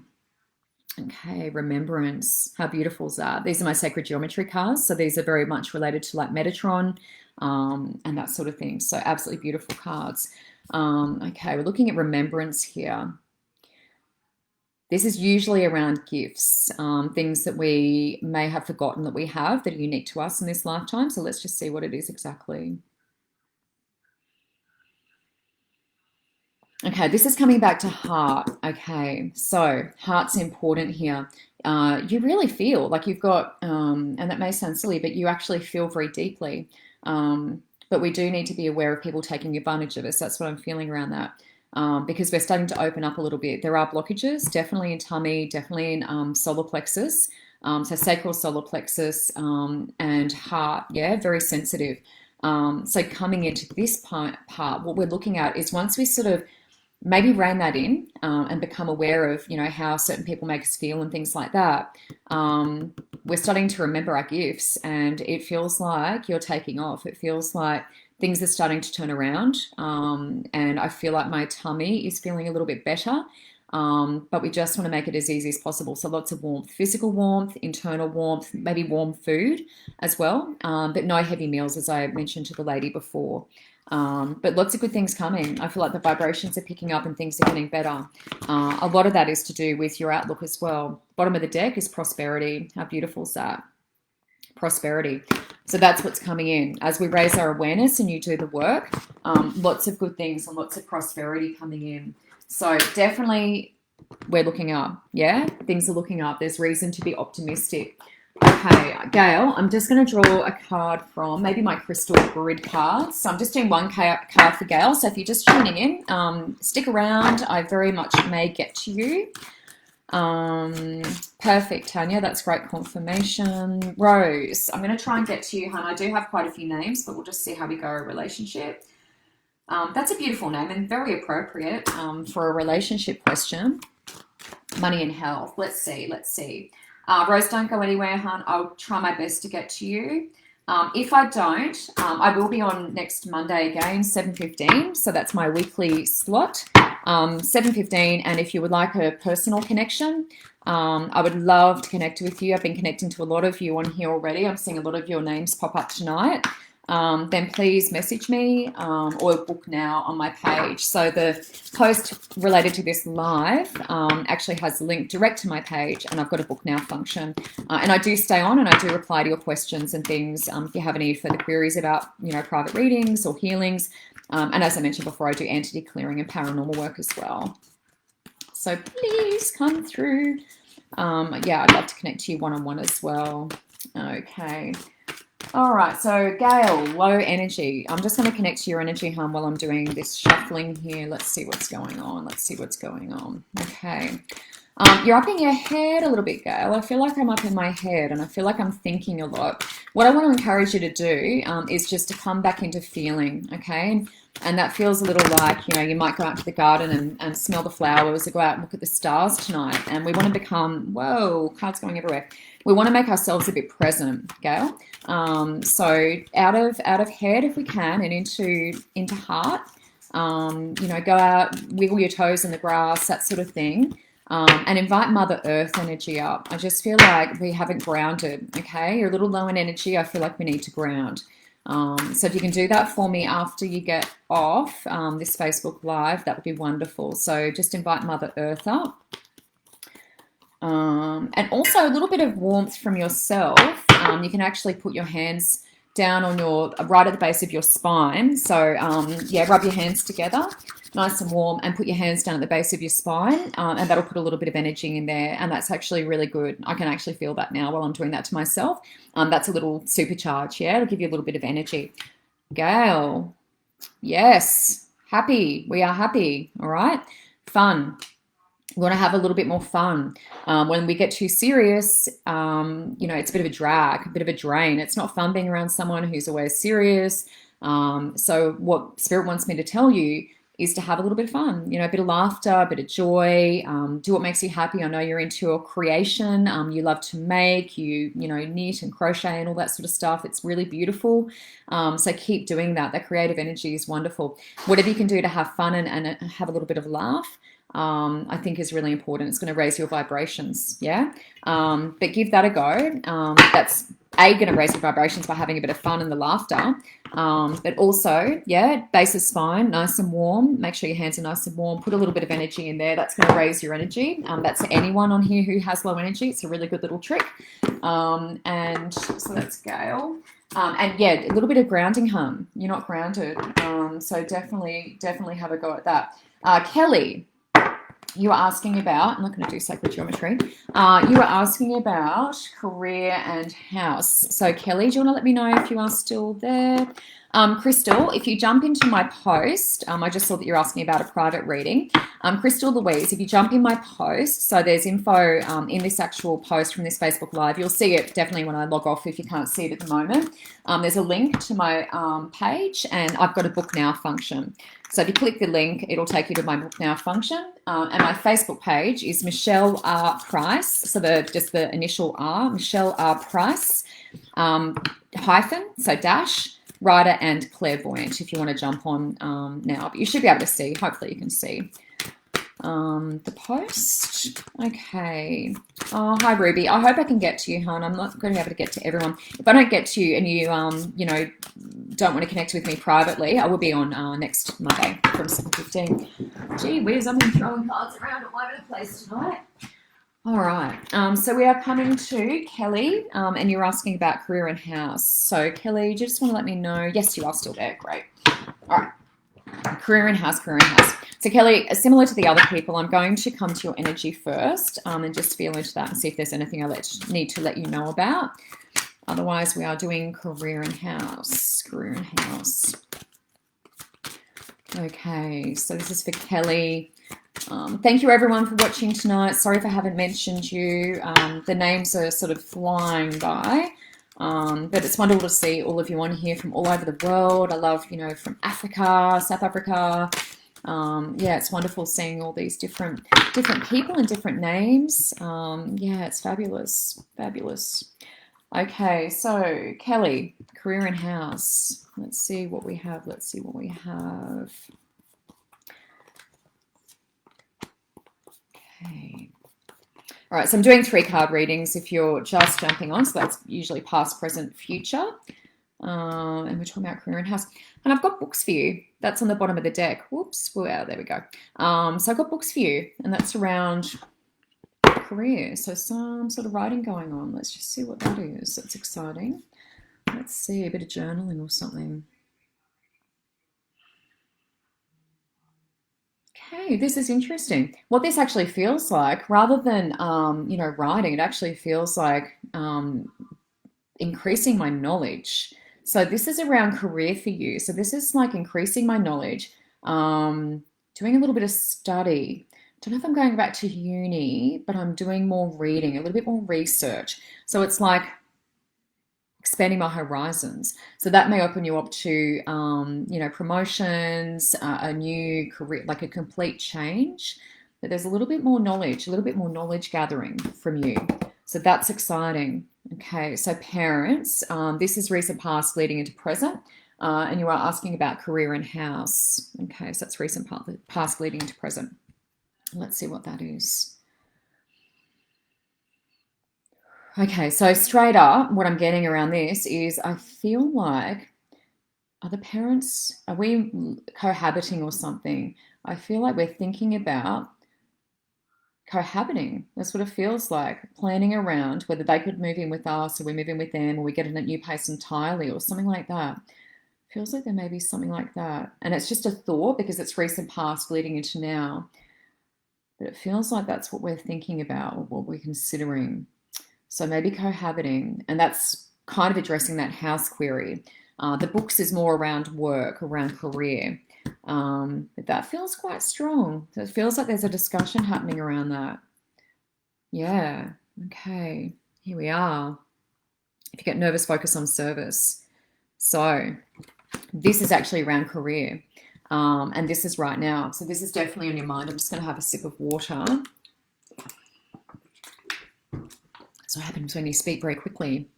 Okay, remembrance. How beautiful is that? These are my sacred geometry cards. So these are very much related to like Metatron, and that sort of thing. So absolutely beautiful cards. Okay, we're looking at remembrance here. This is usually around gifts, things that we may have forgotten that we have that are unique to us in this lifetime. So let's just see what it is exactly. Okay, this is coming back to heart. Okay, so heart's important here. You really feel like you've got, and that may sound silly, but you actually feel very deeply. But we do need to be aware of people taking advantage of us. That's what I'm feeling around that. Because we're starting to open up a little bit. There are blockages, definitely in tummy, definitely in solar plexus. So sacral, solar plexus, and heart, yeah, very sensitive. So coming into this part, what we're looking at is once we sort of maybe rein that in, and become aware of, you know, how certain people make us feel and things like that, we're starting to remember our gifts, and it feels like you're taking off. It feels like things are starting to turn around, and I feel like my tummy is feeling a little bit better, but we just want to make it as easy as possible. So lots of warmth, physical warmth, internal warmth, maybe warm food as well, but no heavy meals, as I mentioned to the lady before. But lots of good things coming. I feel like the vibrations are picking up and things are getting better. A lot of that is to do with your outlook as well. Bottom of the deck is prosperity. How beautiful is that? Prosperity. So that's what's coming in. As we raise our awareness and you do the work, lots of good things and lots of prosperity coming in. So definitely we're looking up. Yeah, things are looking up. There's reason to be optimistic. Okay, Gail, I'm just going to draw a card from maybe my crystal grid cards. So I'm just doing one card for Gail. So if you're just tuning in, stick around. I very much may get to you. Perfect, Tanya. That's great confirmation. Rose, I'm going to try and get to you, hon. I do have quite a few names, but we'll just see how we go. Relationship. That's a beautiful name and very appropriate for a relationship question. Money and health. Let's see. Rose, don't go anywhere, hon. I'll try my best to get to you. If I don't, I will be on next Monday again, 7:15. So that's my weekly slot, 7:15. And if you would like a personal connection, I would love to connect with you. I've been connecting to a lot of you on here already. I'm seeing a lot of your names pop up tonight. Then please message me or book now on my page. So the post related to this live actually has a link direct to my page, and I've got a book now function. And I do stay on and I do reply to your questions and things if you have any further queries about, you know, private readings or healings. And as I mentioned before, I do entity clearing and paranormal work as well. So please come through. Yeah, I'd love to connect to you one-on-one as well. Okay. All right, so Gail, low energy. I'm just going to connect to your energy, hon, while I'm doing this shuffling here. Let's see what's going on. Okay. You're up in your head a little bit, Gail. I feel like I'm up in my head and I feel like I'm thinking a lot. What I want to encourage you to do is just to come back into feeling, okay? And that feels a little like, you know, you might go out to the garden and smell the flowers or go out and look at the stars tonight. And we want to become, whoa, cards going everywhere. We want to make ourselves a bit present, Gail. So out of head if we can and into heart. You know, go out, wiggle your toes in the grass, that sort of thing. And invite Mother Earth energy up. I just feel like we haven't grounded, okay? You're a little low in energy. I feel like we need to ground. So if you can do that for me after you get off this Facebook Live, that would be wonderful. So just invite Mother Earth up. And also a little bit of warmth from yourself. You can actually put your hands down on your, right at the base of your spine. So yeah, rub your hands together, nice and warm, and put your hands down at the base of your spine, and that'll put a little bit of energy in there, and that's actually really good. I can actually feel that now while I'm doing that to myself. That's a little supercharge, yeah? It'll give you a little bit of energy. Gail, yes, happy. We are happy, all right? Fun. We want to have a little bit more fun. When we get too serious, you know, it's a bit of a drag, a bit of a drain. It's not fun being around someone who's always serious. So what Spirit wants me to tell you is to have a little bit of fun, you know, a bit of laughter, a bit of joy, do what makes you happy. I know you're into your creation. You love to make, you know, knit and crochet and all that sort of stuff. It's really beautiful. So keep doing that. That creative energy is wonderful. Whatever you can do to have fun and have a little bit of laugh, I think is really important. It's going to raise your vibrations, yeah? But give that a go. That's going to raise your vibrations by having a bit of fun and the laughter. But also, yeah, base of spine, nice and warm. Make sure your hands are nice and warm. Put a little bit of energy in there. That's going to raise your energy. That's anyone on here who has low energy. It's a really good little trick. And so that's Gail. And yeah, a little bit of grounding, hum. You're not grounded. So definitely have a go at that. Kelly, you were asking about, I'm not going to do sacred geometry. You were asking about career and house. So Kelly, do you want to let me know if you are still there? Crystal, if you jump into my post, I just saw that you're asking about a private reading. Crystal Louise, if you jump in my post, so there's info in this actual post from this Facebook Live. You'll see it definitely when I log off if you can't see it at the moment. There's a link to my page, and I've got a book now function. So if you click the link, it'll take you to my book now function. And my Facebook page is Michelle R. Price. So just the initial R, Michelle R. Price, hyphen, so dash, writer and clairvoyant, if you want to jump on now. But you should be able to see, hopefully you can see the post. Okay. Oh, hi Ruby. I hope I can get to you, hon. I'm not going to be able to get to everyone. If I don't get to you and you, you know, don't want to connect with me privately, I will be on next Monday from 7:15. Gee whiz, I've been throwing cards around all over the place tonight. All right. So we are coming to Kelly, and you're asking about career and house. So Kelly, do you just want to let me know? Yes, you are still there. Great. All right. Career and house, career and house. So Kelly, similar to the other people, I'm going to come to your energy first and just feel into that and see if there's anything I need to let you know about. Otherwise, we are doing career and house. Career and house. Okay, so this is for Kelly. Thank you everyone for watching tonight. Sorry if I haven't mentioned you. The names are sort of flying by. But it's wonderful to see all of you on here from all over the world. I love, you know, from Africa, South Africa. Yeah, it's wonderful seeing all these different people and different names. Yeah, it's fabulous. Fabulous. Okay, so Kelly, career and house. Let's see what we have. Let's see what we have. Okay. All right, so I'm doing 3-card readings if you're just jumping on. So that's usually past, present, future. And we're talking about career and house. And I've got books for you. That's on the bottom of the deck. Whoops. Well, there we go. So I've got books for you, and that's around career. So some sort of writing going on. Let's just see what that is. That's exciting. Let's see, a bit of journaling or something. Okay, this is interesting. What this actually feels like, rather than, you know, writing, it actually feels like increasing my knowledge. So this is around career for you. So this is like increasing my knowledge, doing a little bit of study. Don't know if I'm going back to uni, but I'm doing more reading, a little bit more research. So it's like expanding my horizons. So that may open you up to, you know, promotions, a new career, like a complete change. But there's a little bit more knowledge gathering from you. So that's exciting. Okay, so parents, this is recent past leading into present. And you are asking about career and house. Okay, so that's recent past leading into present. Let's see what that is. Okay, so straight up, what I'm getting around this is I feel like, are the parents, are we cohabiting or something? I feel like we're thinking about cohabiting. That's what it feels like. Planning around whether they could move in with us or we move in with them or we get in a new place entirely or something like that. Feels like there may be something like that. And it's just a thought because it's recent past leading into now. But it feels like that's what we're thinking about or what we're considering. So maybe cohabiting. And that's kind of addressing that house query. The books is more around work, around career. But that feels quite strong. So it feels like there's a discussion happening around that. Yeah. Okay. Here we are. If you get nervous, focus on service. So this is actually around career. And this is right now. So this is definitely on your mind. I'm just going to have a sip of water. So what happens when you speak very quickly?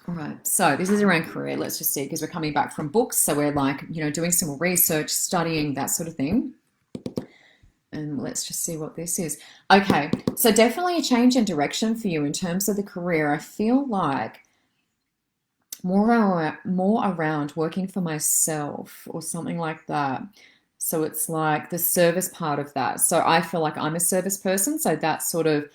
All right, so this is around career. Let's just see, because we're coming back from books. So we're like, doing some more research, studying, that sort of thing. And let's just see what this is. Okay, so definitely a change in direction for you in terms of the career. I feel like more around working for myself or something like that. So it's like the service part of that. So I feel like I'm a service person. So that's sort of,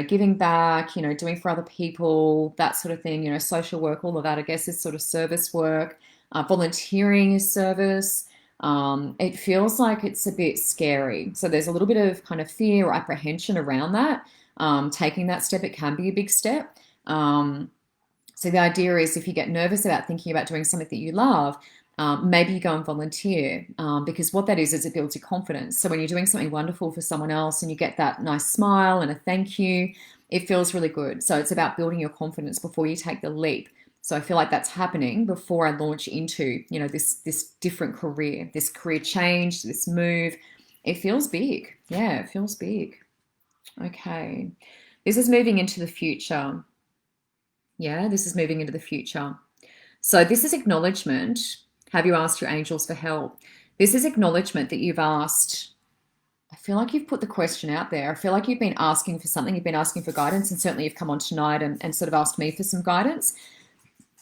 giving back, doing for other people, that sort of thing, social work, all of that, I guess, is sort of service work. Volunteering is service. It feels like it's a bit scary. So there's a little bit of kind of fear or apprehension around that. Taking that step, it can be a big step. So the idea is if you get nervous about thinking about doing something that you love, maybe you go and volunteer because what that is it builds your confidence. So when you're doing something wonderful for someone else and you get that nice smile and a thank you, it feels really good. So it's about building your confidence before you take the leap. So I feel like that's happening before I launch into, this different career, this career change, this move. It feels big. Yeah, it feels big. Okay. This is moving into the future. Yeah, this is moving into the future. So this is acknowledgement. Have you asked your angels for help? This is acknowledgement that you've asked. I feel like you've put the question out there. I feel like you've been asking for something. You've been asking for guidance, and certainly you've come on tonight and sort of asked me for some guidance.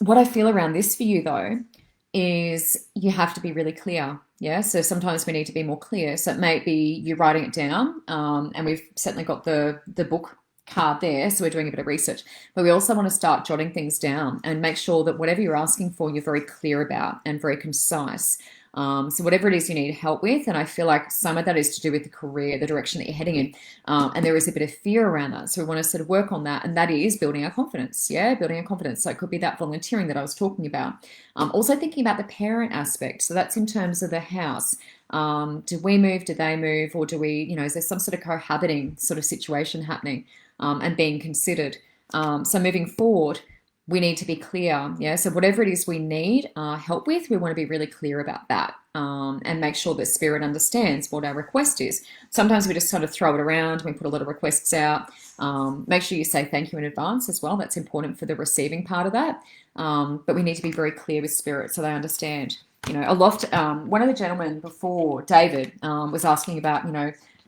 What I feel around this for you, though, is you have to be really clear. Yeah, so sometimes we need to be more clear. So it may be you writing it down, and we've certainly got the book card there, so we're doing a bit of research, but we also want to start jotting things down and make sure that whatever you're asking for, you're very clear about and very concise. So whatever it is you need help with, and I feel like some of that is to do with the career, the direction that you're heading in, and there is a bit of fear around that. So we want to sort of work on that, and that is building our confidence. Yeah, building our confidence. So it could be that volunteering that I was talking about. Also thinking about the parent aspect. So that's in terms of the house. Do we move? Do they move? Or do we? Is there some sort of cohabiting sort of situation happening? And being considered. So moving forward, we need to be clear. Yeah. So whatever it is we need help with, we want to be really clear about that and make sure that Spirit understands what our request is. Sometimes we just sort of throw it around. We put a lot of requests out. Make sure you say thank you in advance as well. That's important for the receiving part of that. But we need to be very clear with Spirit so they understand. One of the gentlemen before, David, was asking about,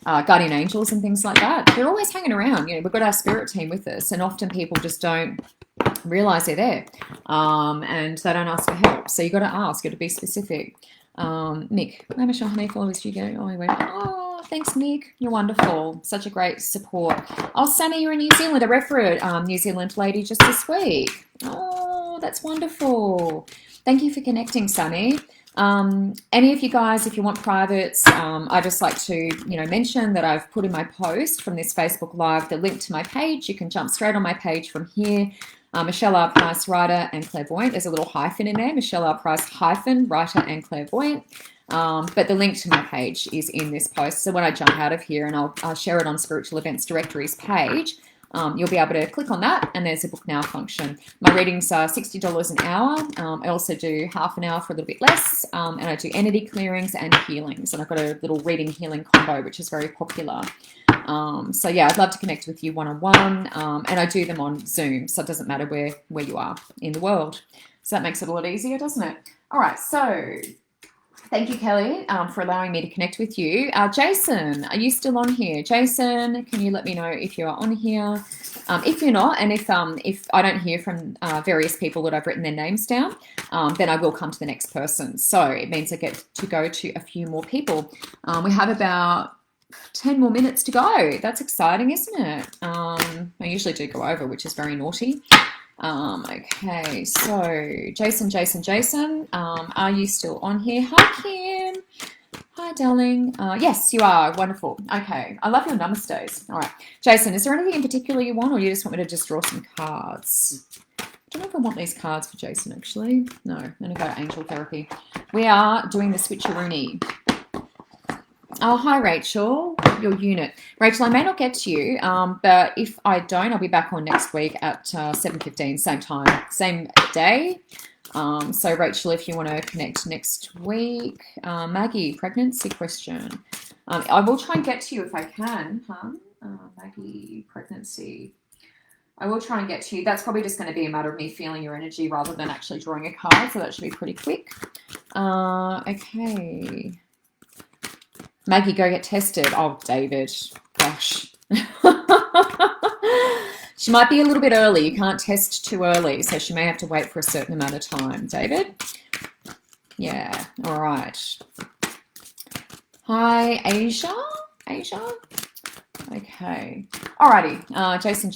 guardian angels and things like that. They're always hanging around. We've got our spirit team with us, and often people just don't realize they're there, and they don't ask for help. So you got to ask. Got to be specific. Mick, hi Michelle, how many followers do you get? Oh, wait. Oh, thanks, Mick. You're wonderful. Such a great support. Oh, Sammy, you're in New Zealand. A referred New Zealand lady just this week. Oh, that's wonderful. Thank you for connecting, Sammy. Any of you guys, if you want privates, I just like to, mention that I've put in my post from this Facebook Live the link to my page. You can jump straight on my page from here. Michelle R. Price, writer and clairvoyant. There's a little hyphen in there, Michelle R. Price hyphen, writer and clairvoyant. But the link to my page is in this post. So when I jump out of here and I'll share it on Spiritual Events Directory's page, you'll be able to click on that, and there's a book now function. My readings are $60 an hour. I also do half an hour for a little bit less, and I do entity clearings and healings, and I've got a little reading healing combo, which is very popular. So yeah, I'd love to connect with you one-on-one, and I do them on Zoom, so it doesn't matter where you are in the world. So that makes it a lot easier, doesn't it? All right, so thank you, Kelly, for allowing me to connect with you. Jason, are you still on here? Jason, can you let me know if you are on here? If you're not, and if I don't hear from various people that I've written their names down, then I will come to the next person. So it means I get to go to a few more people. We have about 10 more minutes to go. That's exciting, isn't it? I usually do go over, which is very naughty. Okay, so Jason, are you still on here? Hi, Kim. Hi, darling. Yes, you are. Wonderful. Okay, I love your namaste. All right, Jason, is there anything in particular you want, or you just want me to just draw some cards? I don't know if I want these cards for Jason, actually. No, I'm going to go to Angel Therapy. We are doing the switcheroony. Oh, hi, Rachel, your unit. Rachel, I may not get to you, but if I don't, I'll be back on next week at 7:15, same time, same day. So, Rachel, if you want to connect next week. Maggie, pregnancy question. I will try and get to you if I can, huh? Maggie, pregnancy. I will try and get to you. That's probably just going to be a matter of me feeling your energy rather than actually drawing a card, so that should be pretty quick. Okay. Maggie, go get tested. Oh, David. Gosh. She might be a little bit early. You can't test too early, so she may have to wait for a certain amount of time. David? Yeah. All right. Hi, Asia? Asia? Okay. Alrighty. Jason.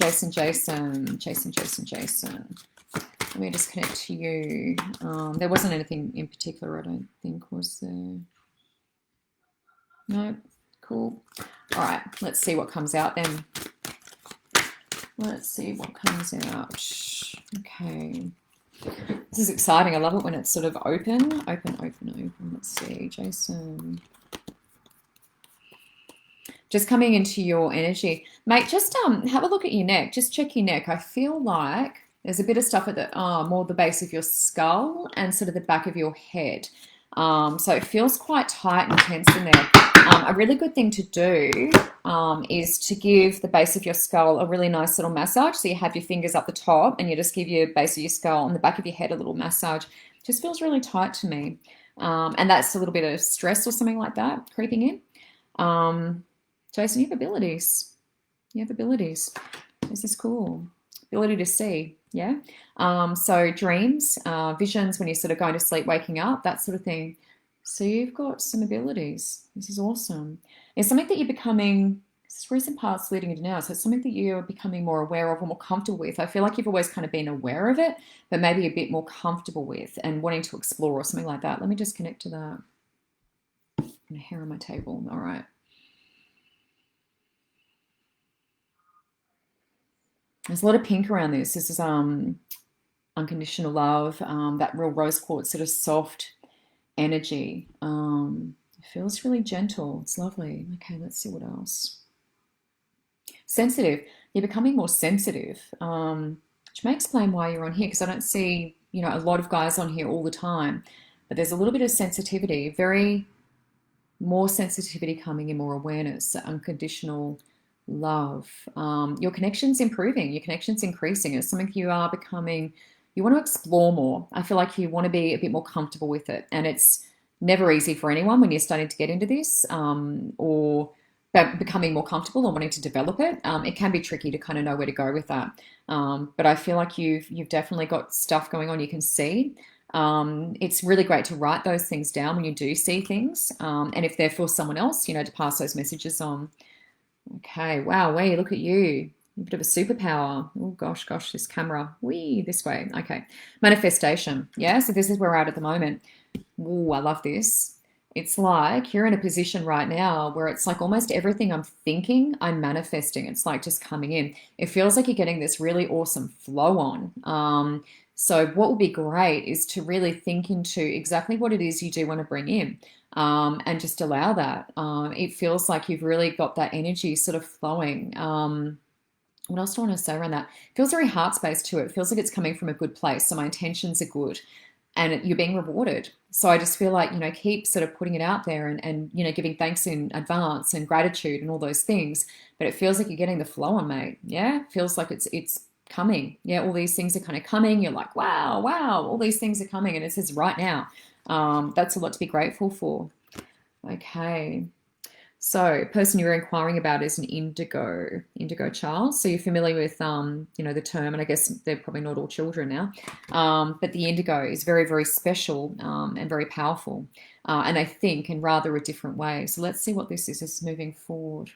Let me just connect to you. There wasn't anything in particular, I don't think, was there? No, cool. All right, let's see what comes out then. Let's see what comes out. Okay. This is exciting. I love it when it's sort of open. Open. Let's see, Jason. Just coming into your energy. Mate, just have a look at your neck. Just check your neck. I feel like there's a bit of stuff at the more the base of your skull and sort of the back of your head. So it feels quite tight and tense in there. A really good thing to do is to give the base of your skull a really nice little massage. So you have your fingers up the top and you just give your base of your skull and the back of your head a little massage. Just feels really tight to me. And that's a little bit of stress or something like that creeping in. Jason, you have abilities. This is cool. Ability to see. Yeah. So dreams, visions when you're sort of going to sleep, waking up, that sort of thing. So you've got some abilities. This is awesome. It's something that you're becoming, this recent past leading into now, so it's something that you're becoming more aware of or more comfortable with. I feel like you've always kind of been aware of it, but maybe a bit more comfortable with and wanting to explore or something like that. Let me just connect to that. And a hair on my table. All right. There's a lot of pink around this. This is unconditional love, that real rose quartz sort of soft energy. It feels really gentle. It's lovely. Okay, let's see what else. Sensitive. You're becoming more sensitive, which may explain why you're on here, because I don't see, a lot of guys on here all the time, but there's a little bit of sensitivity, more sensitivity coming in, more awareness, unconditional love. Your connection's improving, your connection's increasing. It's something you are becoming, you want to explore more. I feel like you want to be a bit more comfortable with it. And it's never easy for anyone when you're starting to get into this or becoming more comfortable or wanting to develop it. It can be tricky to kind of know where to go with that. But I feel like you've definitely got stuff going on you can see. It's really great to write those things down when you do see things. And if they're for someone else, to pass those messages on. Okay, wow, wait, look at you. A bit of a superpower. Oh, gosh, this camera. Wee, this way. Okay, manifestation. Yeah, so this is where we're at the moment. Oh, I love this. It's like you're in a position right now where it's like almost everything I'm thinking, I'm manifesting. It's like just coming in. It feels like you're getting this really awesome flow on. So what would be great is to really think into exactly what it is you do want to bring in. And just allow that. It feels like you've really got that energy sort of flowing. What else do I want to say around that? It feels very heart space to it. It feels like it's coming from a good place. So my intentions are good and you're being rewarded. So I just feel like, keep sort of putting it out there and giving thanks in advance and gratitude and all those things. But it feels like you're getting the flow on, mate. Yeah. It feels like it's coming. Yeah. All these things are kind of coming. You're like, wow, all these things are coming. And it says right now. That's a lot to be grateful for. Okay. So, person you're inquiring about is an indigo child. So you're familiar with, the term, and I guess they're probably not all children now. But the indigo is very, very special and very powerful, and they think in rather a different way. So let's see what this is. This is moving forward.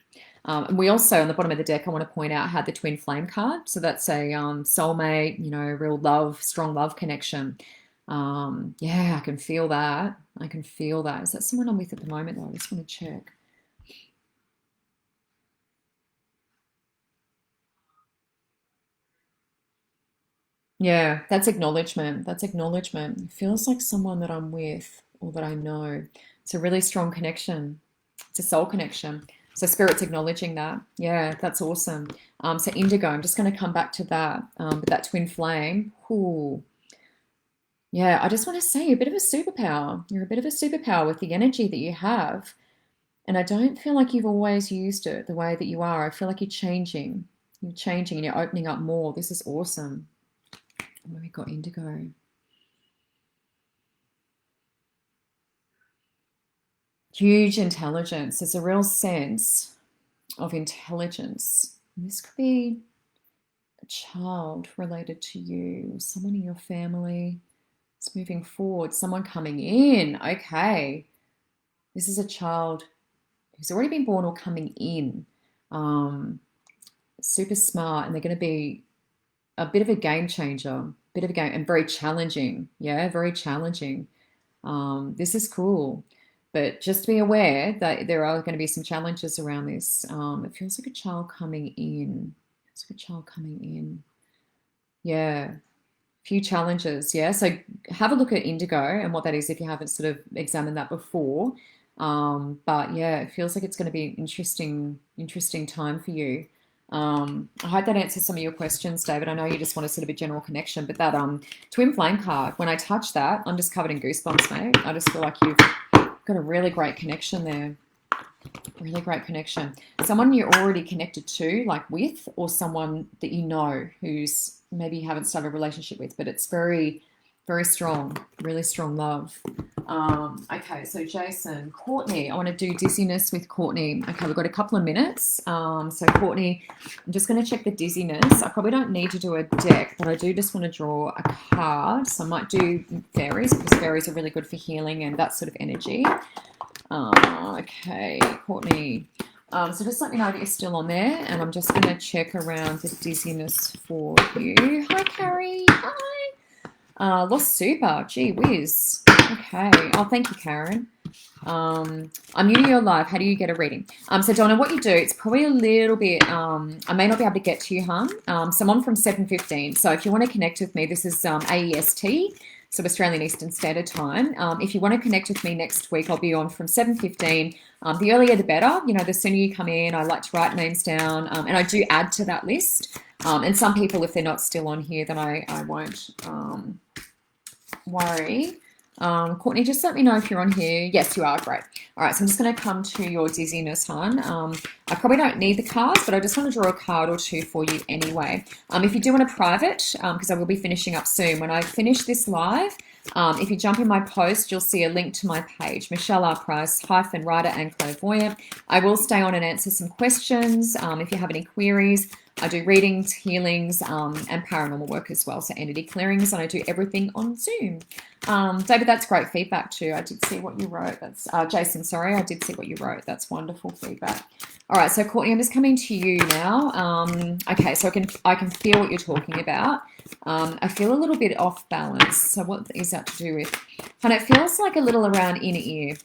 And we also, on the bottom of the deck, I want to point out, had the twin flame card. So that's a soulmate, real love, strong love connection. Yeah, I can feel that. I can feel that. Is that someone I'm with at the moment, though? I just want to check. Yeah, that's acknowledgement. That's acknowledgement. It feels like someone that I'm with or that I know. It's a really strong connection. It's a soul connection. So spirit's acknowledging that. Yeah, that's awesome. So indigo, I'm just going to come back to that. But that twin flame, ooh, yeah, I just want to say you're a bit of a superpower. You're a bit of a superpower with the energy that you have. And I don't feel like you've always used it the way that you are. I feel like you're changing. You're changing and you're opening up more. This is awesome. Where we got indigo. Huge intelligence. There's a real sense of intelligence. This could be a child related to you, someone in your family. It's moving forward, someone coming in. Okay. This is a child who's already been born or coming in. Super smart, and they're going to be a bit of a game changer, bit of a game, and very challenging. Yeah, very challenging. This is cool, but just be aware that there are going to be some challenges around this. It feels like a child coming in. It's like a child coming in. Yeah, few challenges. Yeah, so have a look at indigo and what that is if you haven't sort of examined that before. But yeah, it feels like it's going to be an interesting time for you. I hope that answers some of your questions, David. I know you just want a sort of a general connection, but that twin flame card, when I touch that, I'm just covered in goosebumps, mate. I just feel like you've got a really great connection there. Really great connection. Someone you're already connected to, like with, or someone that you know who's maybe you haven't started a relationship with, but it's very, very strong, really strong love. Okay, so Jason, Courtney, I want to do dizziness with Courtney. Okay, we've got a couple of minutes. So Courtney, I'm just going to check the dizziness. I probably don't need to do a deck, but I do just want to draw a card. So I might do fairies because fairies are really good for healing and that sort of energy. Okay, Courtney. So just let me know that you're still on there, and I'm just going to check around the dizziness for you. Hi, Carrie. Hi. Lost Super. Gee whiz. Okay. Oh, thank you, Karen. I'm new to your live. How do you get a reading? So Donna, what you do, it's probably a little bit, I may not be able to get to you, hon. Someone from 7:15. So if you want to connect with me, this is AEST. So Australian Eastern Standard Time. If you want to connect with me next week, I'll be on from 7:15. The earlier the better. The sooner you come in. I like to write names down, and I do add to that list. And some people, if they're not still on here, then I won't worry. Courtney, just let me know if you're on here. Yes, you are. Great. All right, so I'm just going to come to your dizziness, hon. I probably don't need the cards, but I just want to draw a card or two for you anyway. If you do want a private, because I will be finishing up soon, when I finish this live, if you jump in my post, you'll see a link to my page, Michelle R. Price, writer and clairvoyant. I will stay on and answer some questions. If you have any queries, I do readings, healings, and paranormal work as well, so entity clearings, and I do everything on Zoom. David, that's great feedback too. I did see what you wrote. That's Jason, sorry, I did see what you wrote. That's wonderful feedback. All right, so Courtney, I'm just coming to you now. Okay, so I can feel what you're talking about. I feel a little bit off balance. So what is that to do with? And it feels like a little around inner ear.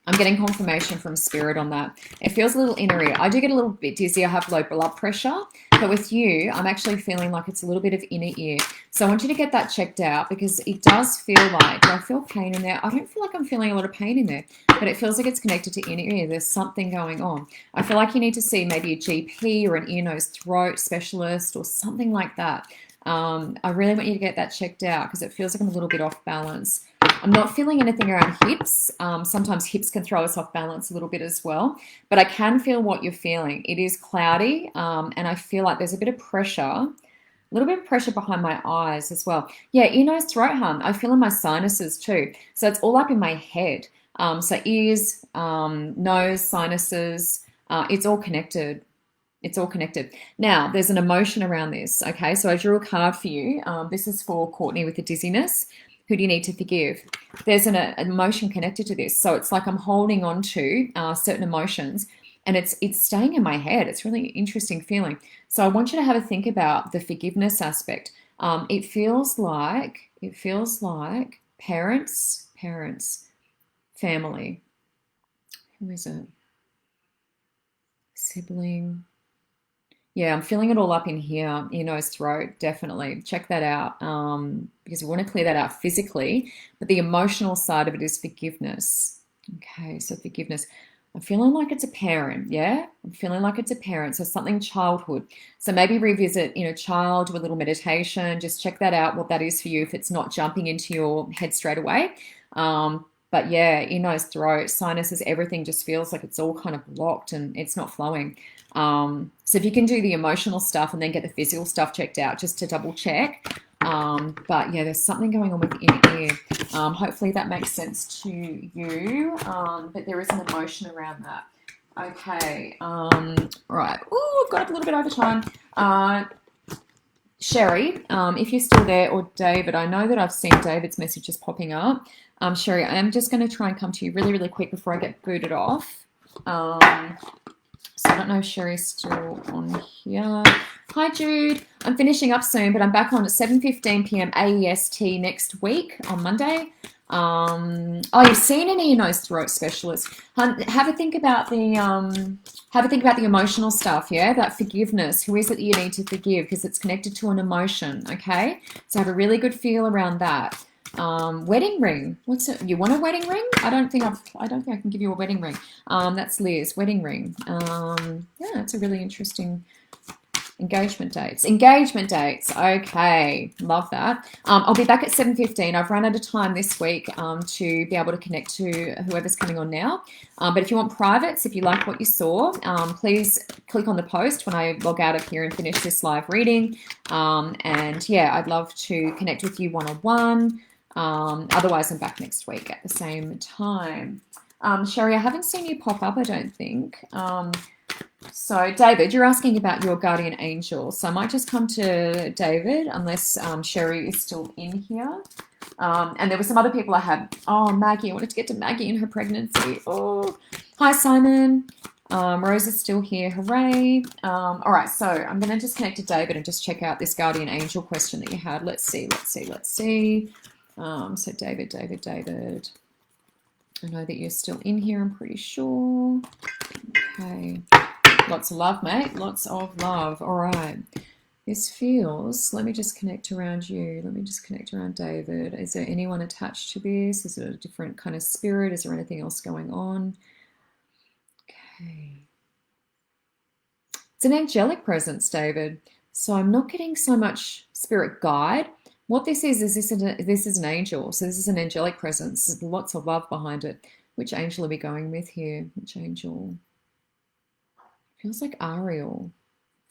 I'm getting confirmation from spirit on that. It feels a little inner ear. I do get a little bit dizzy. I have low blood pressure. But with you, I'm actually feeling like it's a little bit of inner ear. So I want you to get that checked out because it does feel like, do I feel pain in there? I don't feel like I'm feeling a lot of pain in there, but it feels like it's connected to inner ear. There's something going on. I feel like you need to see maybe a GP or an ear, nose, throat specialist or something like that. I really want you to get that checked out because it feels like I'm a little bit off balance. I'm not feeling anything around hips. Sometimes hips can throw us off balance a little bit as well, but I can feel what you're feeling. It is cloudy, and I feel like there's a bit of pressure, a little bit of pressure behind my eyes as well. Yeah, ear, nose, throat, hum. I feel in my sinuses too. So it's all up in my head. So ears, nose, sinuses, it's all connected. It's all connected. Now, there's an emotion around this. Okay, so I drew a card for you. This is for Courtney with the dizziness. Who do you need to forgive? There's an emotion connected to this. So it's like I'm holding on to certain emotions, and it's staying in my head. It's really interesting feeling. So I want you to have a think about the forgiveness aspect. It feels like parents, family. Who is it? Sibling. Yeah, I'm feeling it all up in here, ear, nose, throat. Definitely check that out, because we want to clear that out physically. But the emotional side of it is forgiveness. Okay, so forgiveness. I'm feeling like it's a parent. Yeah, I'm feeling like it's a parent. So something childhood. So maybe revisit, child, do a little meditation. Just check that out, what that is for you. If it's not jumping into your head straight away. But yeah, ear, nose, throat, sinuses, everything just feels like it's all kind of blocked and it's not flowing. So if you can do the emotional stuff and then get the physical stuff checked out just to double check. But yeah, there's something going on with the inner ear. Hopefully that makes sense to you. But there is an emotion around that. Okay. Right. Oh, I've got a little bit over time. Sherry, if you're still there, or David, I know that I've seen David's messages popping up. Sherry, I am just going to try and come to you really, really quick before I get booted off. So I don't know if Sherry's still on here. Hi, Jude. I'm finishing up soon, but I'm back on at 7:15 p.m. AEST next week on Monday. Oh, you've seen an ear, nose, throat specialist. Have a think about the emotional stuff. Yeah, that forgiveness. Who is it that you need to forgive? Because it's connected to an emotion. Okay, so have a really good feel around that. Wedding ring. What's it? You want a wedding ring? I don't think I can give you a wedding ring. That's Liz. Wedding ring. Yeah, it's a really interesting engagement dates. Engagement dates. Okay, love that. I'll be back at 7:15. I've run out of time this week to be able to connect to whoever's coming on now. But if you want privates, if you like what you saw, please click on the post when I log out of here and finish this live reading. And yeah, I'd love to connect with you one-on-one. Otherwise, I'm back next week at the same time. Sherry, I haven't seen you pop up, I don't think. So, David, you're asking about your guardian angel. So I might just come to David unless Sherry is still in here. And there were some other people I had. Oh, Maggie. I wanted to get to Maggie and her pregnancy. Oh, hi, Simon. Rose is still here. Hooray. All right, so I'm going to just connect to David and just check out this guardian angel question that you had. Let's see. So David. I know that you're still in here, I'm pretty sure. Okay. Lots of love, mate. Lots of love. All right. This feels, let me just connect around you. Let me just connect around David. Is there anyone attached to this? Is it a different kind of spirit? Is there anything else going on? Okay. It's an angelic presence, David. So I'm not getting so much spirit guide. What this is this is an angel. So this is an angelic presence. There's lots of love behind it. Which angel are we going with here? Which angel? Feels like Ariel.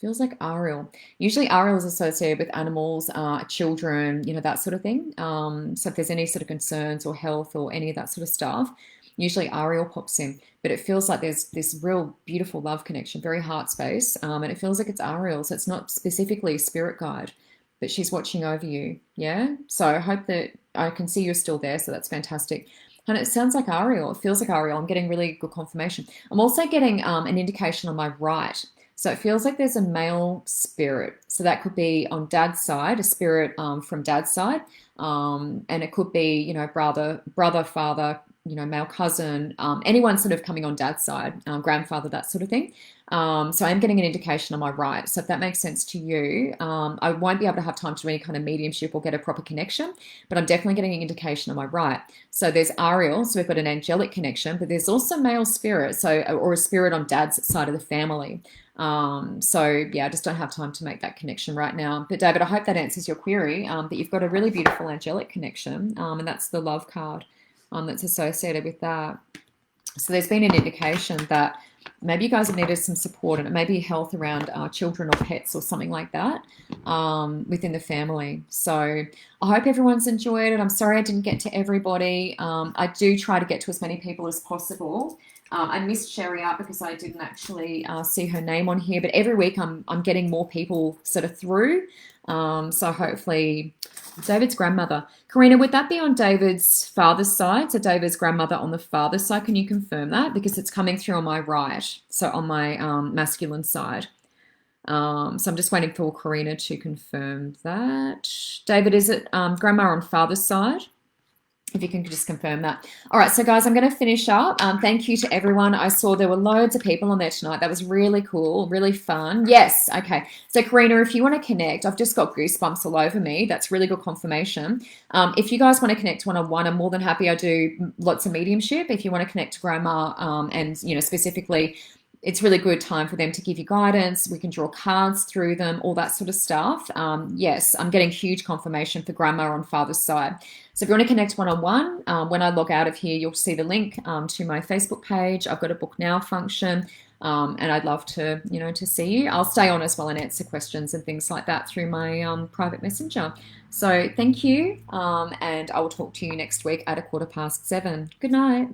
Feels like Ariel. Usually Ariel is associated with animals, children, that sort of thing. So if there's any sort of concerns or health or any of that sort of stuff, usually Ariel pops in. But it feels like there's this real beautiful love connection, very heart space. And it feels like it's Ariel. So it's not specifically a spirit guide, but she's watching over you. Yeah. So I hope that I can see you're still there. So that's fantastic. And it sounds like Ariel. It feels like Ariel. I'm getting really good confirmation. I'm also getting an indication on my right. So it feels like there's a male spirit. So that could be on dad's side, a spirit from dad's side. And it could be, brother, father, male cousin, anyone sort of coming on dad's side, grandfather, that sort of thing. So I'm getting an indication on my right. So if that makes sense to you, I won't be able to have time to do any kind of mediumship or get a proper connection, but I'm definitely getting an indication on my right. So there's Ariel, so we've got an angelic connection, but there's also male spirit, or a spirit on dad's side of the family. So yeah, I just don't have time to make that connection right now. But David, I hope that answers your query, that you've got a really beautiful angelic connection, and that's the love card that's associated with that. So there's been an indication that maybe you guys have needed some support, and it may be health around children or pets or something like that within the family. So I hope everyone's enjoyed it. I'm sorry I didn't get to everybody. I do try to get to as many people as possible. I missed Sherry out because I didn't actually see her name on here, but every week I'm getting more people sort of through. So hopefully, David's grandmother. Karina, would that be on David's father's side? So David's grandmother on the father's side. Can you confirm that? Because it's coming through on my right, so on my masculine side. So I'm just waiting for Karina to confirm that. David, is it grandma on father's side? If you can just confirm that. All right, so guys, I'm going to finish up. Thank you to everyone. I saw there were loads of people on there tonight. That was really cool, really fun. Yes, okay. So Karina, if you want to connect, I've just got goosebumps all over me. That's really good confirmation. If you guys want to connect one-on-one, I'm more than happy. I do lots of mediumship. If you want to connect to grandma and, you know, specifically, it's really good time for them to give you guidance. We can draw cards through them, all that sort of stuff. Yes, I'm getting huge confirmation for grandma on father's side. So if you want to connect one-on-one, when I log out of here, you'll see the link to my Facebook page. I've got a book now function, and I'd love to, you know, to see you. I'll stay on as well and answer questions and things like that through my private messenger. So thank you, and I will talk to you next week at 7:15. Good night.